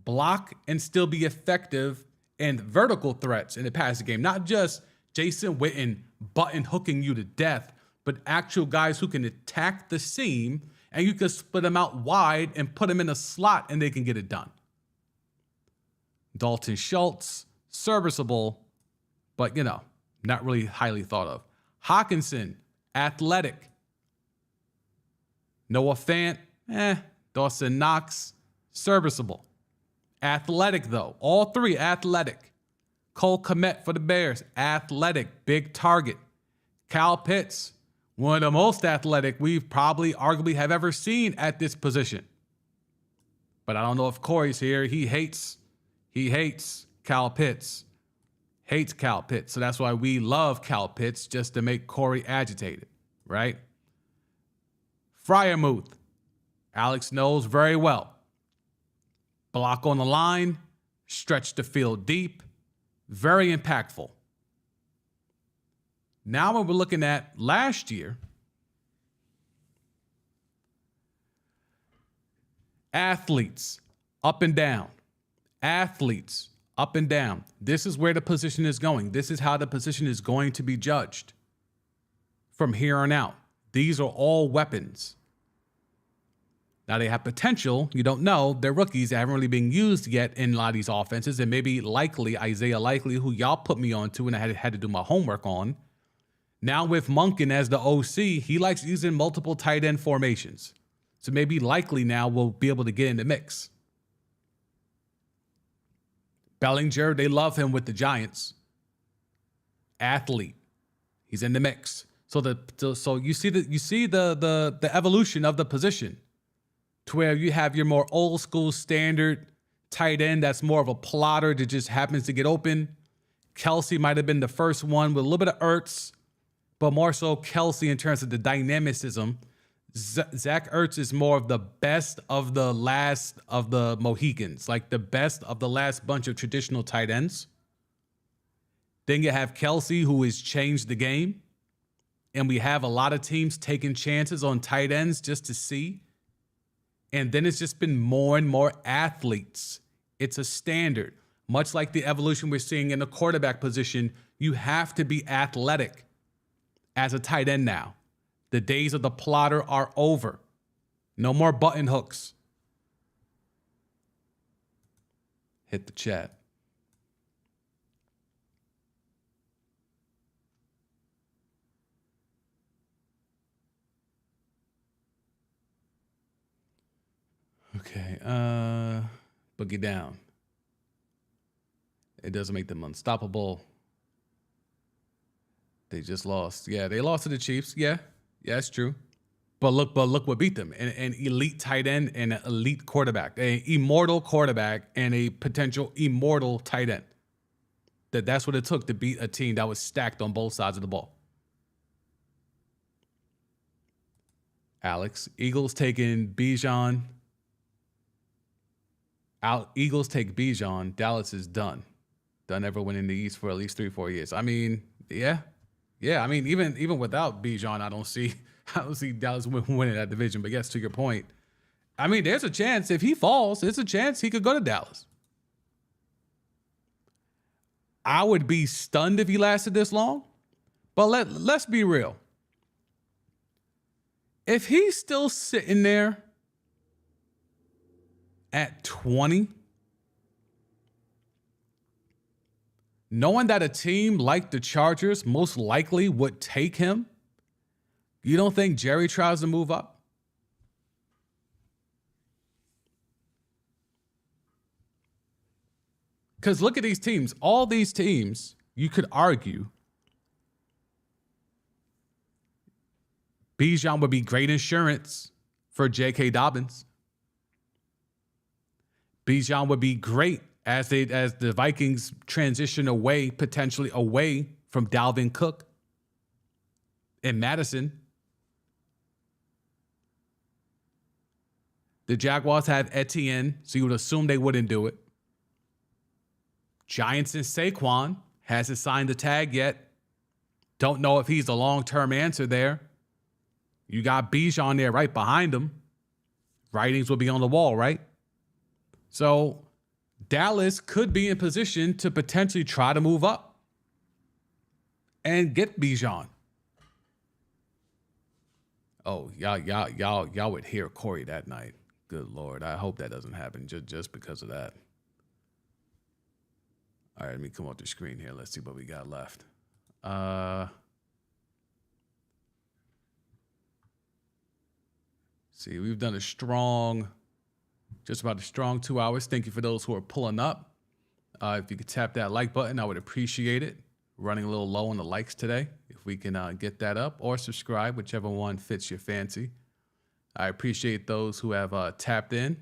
block and still be effective in vertical threats in the passing game. Not just Jason Witten button hooking you to death, but actual guys who can attack the seam, and you can split them out wide and put them in a slot and they can get it done. Dalton Schultz, serviceable, but not really highly thought of. Hawkinson, athletic. Noah Fant, Dawson Knox, serviceable. Athletic though, all three athletic. Cole Kmet for the Bears, athletic, big target. Kyle Pitts, one of the most athletic we've probably arguably have ever seen at this position. But I don't know if Corey's here. He hates Kyle Pitts. Hates Kyle Pitts. So that's why we love Kyle Pitts, just to make Corey agitated, right? Freiermuth, Alex knows very well. Block on the line, stretch the field deep, very impactful. Now when we're looking at last year, athletes up and down. Athletes up and down. This is where the position is going. This is how the position is going to be judged from here on out. These are all weapons. Now they have potential. You don't know. They're rookies. They haven't really been used yet in a lot of these offenses. And maybe Isaiah Likely, who y'all put me on to and I had to do my homework on. Now with Monken as the OC, he likes using multiple tight end formations. So maybe Likely now will be able to get in the mix. Bellinger, they love him with the Giants. Athlete. He's in the mix. So you see the evolution of the position to where you have your more old school standard tight end that's more of a plotter that just happens to get open. Kelsey might have been the first one with a little bit of Ertz, but more so Kelsey in terms of the dynamicism. Zach Ertz is more of the best of the last of the Mohicans, like the best of the last bunch of traditional tight ends. Then you have Kelsey, who has changed the game and we have a lot of teams taking chances on tight ends just to see. And then it's just been more and more athletes. It's a standard. Much like the evolution we're seeing in the quarterback position, you have to be athletic as a tight end now. The days of the plotter are over. No more button hooks. Hit the chat. Okay, boogie down. It doesn't make them unstoppable. They just lost. Yeah, they lost to the Chiefs. Yeah, it's true. But look what beat them. An elite tight end and an elite quarterback. An immortal quarterback and a potential immortal tight end. That's what it took to beat a team that was stacked on both sides of the ball. Alex, Eagles taking Bijan. Eagles take Bijan. Dallas is done. Done ever winning the East for at least 3-4 years. I mean, yeah. I mean, even without Bijan, I don't see Dallas winning that division. But yes, to your point, I mean, there's a chance if he falls, there's a chance he could go to Dallas. I would be stunned if he lasted this long. But let's be real. If he's still sitting there at 20, knowing that a team like the Chargers most likely would take him, you don't think Jerry tries to move up? Because look at these teams. All these teams, you could argue, Bijan would be great insurance for J.K. Dobbins. Bijan would be great as the Vikings transition potentially away from Dalvin Cook and Madison. The Jaguars have Etienne, so you would assume they wouldn't do it. Giants and Saquon hasn't signed the tag yet. Don't know if he's the long-term answer there. You got Bijan there right behind him. Writings will be on the wall, right? So Dallas could be in position to potentially try to move up and get Bijan. Oh, y'all would hear Corey that night. Good Lord. I hope that doesn't happen just because of that. All right, let me come off the screen here. Let's see what we got left. See, we've done just about a strong 2 hours. Thank you for those who are pulling up. If you could tap that like button, I would appreciate it. Running a little low on the likes today. If we can get that up, or subscribe, whichever one fits your fancy. I appreciate those who have tapped in.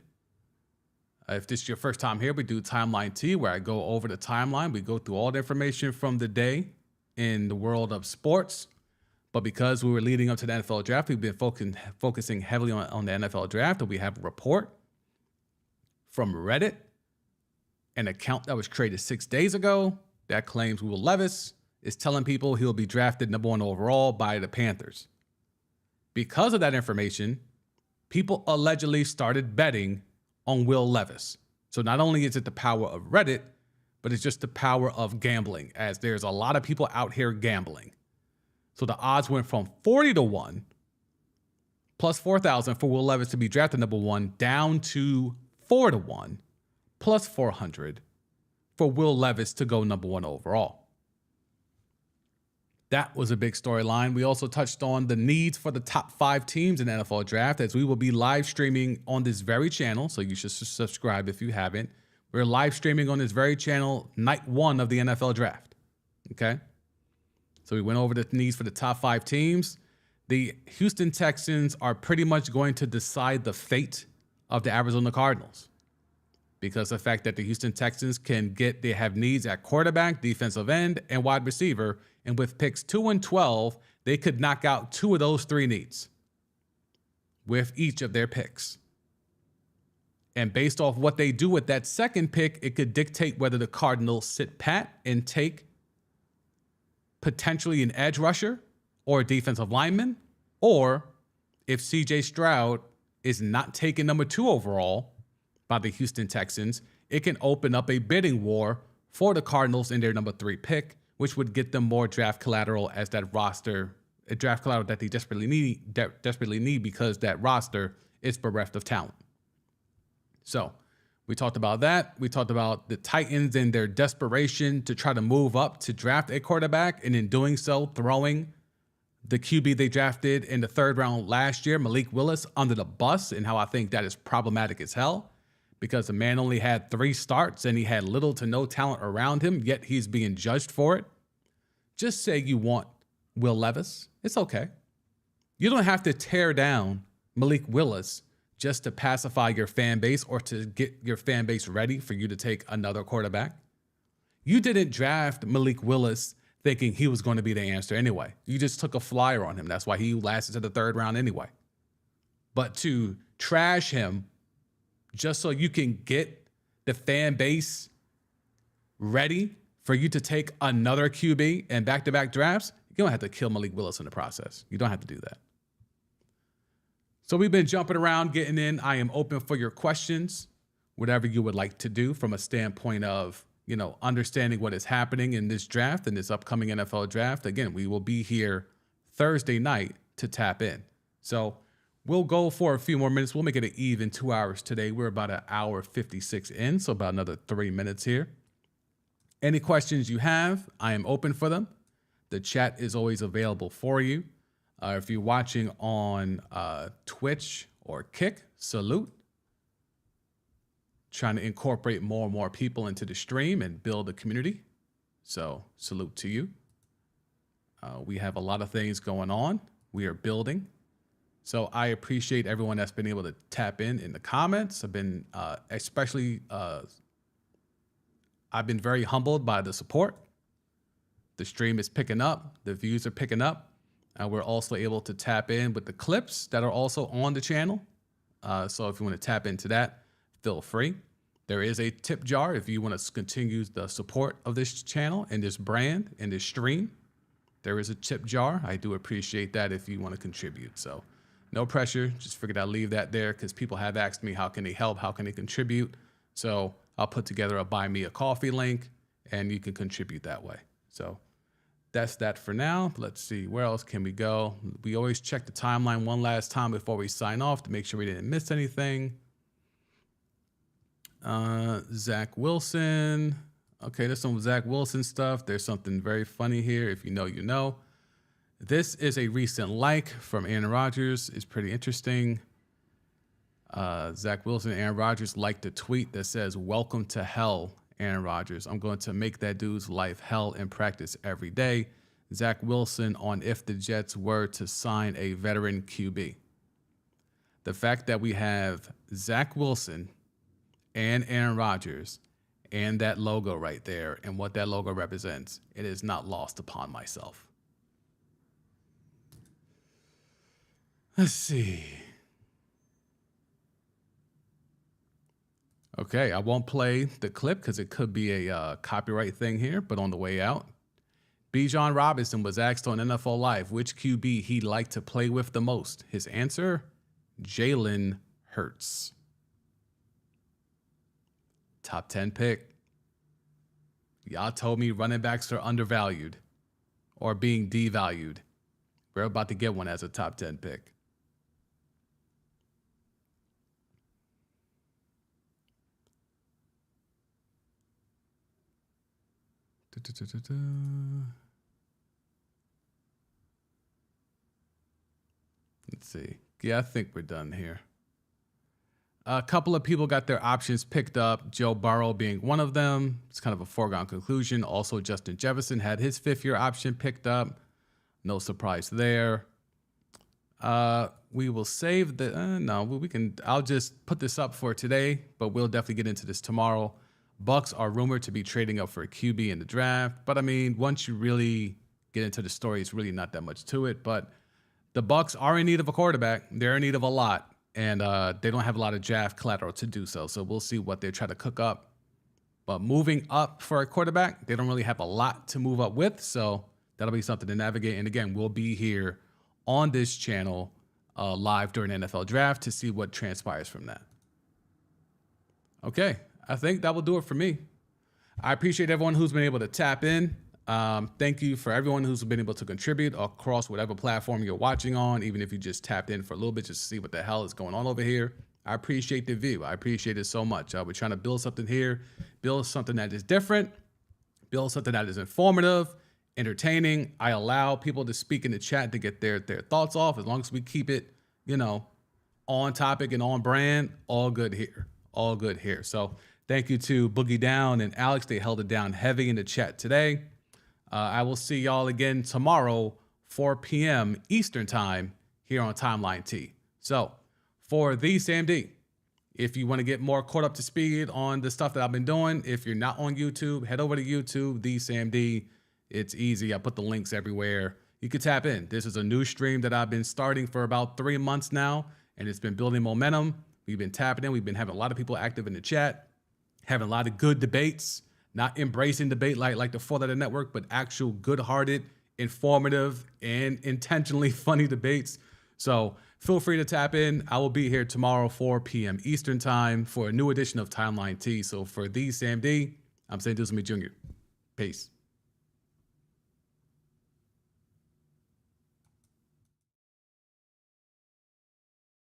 If this is your first time here, we do Timeline T, where I go over the timeline. We go through all the information from the day in the world of sports. But because we were leading up to the NFL draft, we've been focusing heavily on the NFL draft. And we have a report from Reddit, an account that was created 6 days ago that claims Will Levis is telling people he'll be drafted number 1 overall by the Panthers. Because of that information, people allegedly started betting on Will Levis. So not only is it the power of Reddit, but it's just the power of gambling, as there's a lot of people out here gambling. So the odds went from 40-1 plus 4,000 for Will Levis to be drafted number 1 down to 4-1 plus 400 for Will Levis to go number 1 overall. That was a big storyline. We also touched on the needs for the top 5 teams in the NFL draft, as we will be live streaming on this very channel. So you should subscribe if you haven't. We're live streaming on this very channel night 1 of the NFL draft. Okay. So we went over the needs for the top 5 teams. The Houston Texans are pretty much going to decide the fate of the Arizona Cardinals, because the fact that the Houston Texans they have needs at quarterback, defensive end, and wide receiver. And with picks 2 and 12, they could knock out 2 of those 3 needs with each of their picks. And based off what they do with that second pick, it could dictate whether the Cardinals sit pat and take potentially an edge rusher, or a defensive lineman, or if CJ Stroud is not taken number 2 overall by the Houston Texans, it can open up a bidding war for the Cardinals in their number 3 pick, which would get them more draft collateral as that roster, a draft collateral that they desperately need because that roster is bereft of talent. So we talked about that. We talked about the Titans and their desperation to try to move up to draft a quarterback, and in doing so, throwing the QB they drafted in the 3rd round last year, Malik Willis, under the bus, and how I think that is problematic as hell because the man only had 3 starts and he had little to no talent around him, yet he's being judged for it. Just say you want Will Levis. It's okay. You don't have to tear down Malik Willis just to pacify your fan base or to get your fan base ready for you to take another quarterback. You didn't draft Malik Willis thinking he was going to be the answer anyway. You just took a flyer on him. That's why he lasted to the 3rd round anyway. But to trash him just so you can get the fan base ready for you to take another QB in back-to-back drafts, you don't have to kill Malik Willis in the process. You don't have to do that. So we've been jumping around, getting in. I am open for your questions, whatever you would like to do from a standpoint of, understanding what is happening in this draft, in this upcoming NFL draft. Again, we will be here Thursday night to tap in. So we'll go for a few more minutes. We'll make it an even 2 hours today. We're about an hour 56 in, so about another 3 minutes here. Any questions you have, I am open for them. The chat is always available for you. If you're watching on Twitch or Kick, salute. Trying to incorporate more and more people into the stream and build a community. So salute to you. We have a lot of things going on. We are building. So I appreciate everyone that's been able to tap in the comments. I've been I've been very humbled by the support. The stream is picking up. The views are picking up. We're also able to tap in with the clips that are also on the channel. So if you want to tap into that, feel free. There is a tip jar if you want to continue the support of this channel and this brand and this stream. There is a tip jar. I do appreciate that if you want to contribute. So no pressure. Just figured I'd leave that there because people have asked me how can they help, how can they contribute. So I'll put together a buy me a coffee link and you can contribute that way. So that's that for now. Let's see, where else can we go? We always check the timeline one last time before we sign off to make sure we didn't miss anything. Zach Wilson. Okay, there's some Zach Wilson stuff. There's something very funny here. If you know, you know. This is a recent like from Aaron Rodgers. It's pretty interesting. Zach Wilson and Aaron Rodgers liked a tweet that says, "Welcome to hell, Aaron Rodgers. I'm going to make that dude's life hell in practice every day." Zach Wilson on if the Jets were to sign a veteran QB. The fact that we have Zach Wilson and Aaron Rodgers and that logo right there and what that logo represents, it is not lost upon myself. Let's see. Okay, I won't play the clip because it could be a copyright thing here, but on the way out, Bijan Robinson was asked on NFL Live which QB he'd like to play with the most. His answer, Jalen Hurts. Top 10 pick. Y'all told me running backs are undervalued or being devalued. We're about to get one as a top 10 pick. Let's see. Yeah, I think we're done here. A couple of people got their options picked up, Joe Burrow being one of them. It's kind of a foregone conclusion. Also, Justin Jefferson had his fifth-year option picked up. No surprise there. We will save the... we can... I'll just put this up for today, but we'll definitely get into this tomorrow. Bucks are rumored to be trading up for a QB in the draft. But, I mean, once you really get into the story, it's really not that much to it. But the Bucks are in need of a quarterback. They're in need of a lot. And they don't have a lot of draft collateral to do so. So we'll see what they try to cook up. But moving up for a quarterback, they don't really have a lot to move up with. So That'll be something to navigate. And again, we'll be here on this channel live during the NFL draft to see what transpires from that. Okay, I think that will do it for me. I appreciate everyone who's been able to tap in. Thank you for everyone who's been able to contribute across whatever platform you're watching on, even if you just tapped in for a little bit just to see what the hell is going on over here. I appreciate the view. I appreciate it so much. We're trying to build something here, build something that is different, build something that is informative, entertaining. I allow people to speak in the chat to get their thoughts off. As long as we keep it, on topic and on brand, all good here. All good here. So thank you to Boogie Down and Alex. They held it down heavy in the chat today. I will see y'all again tomorrow, 4 p.m. Eastern time here on Timeline T. So for the Sam D, if you want to get more caught up to speed on the stuff that I've been doing, if you're not on YouTube, head over to YouTube, the Sam D. It's easy. I put the links everywhere. You can tap in. This is a new stream that I've been starting for about 3 months now, and it's been building momentum. We've been tapping in. We've been having a lot of people active in the chat, having a lot of good debates, not embracing debate like the Four Letter Network, but actual good-hearted, informative, and intentionally funny debates. So feel free to tap in. I will be here tomorrow, 4 p.m. Eastern time for a new edition of Timeline T. So for the Sam D, I'm St. Deuce Jr. Peace.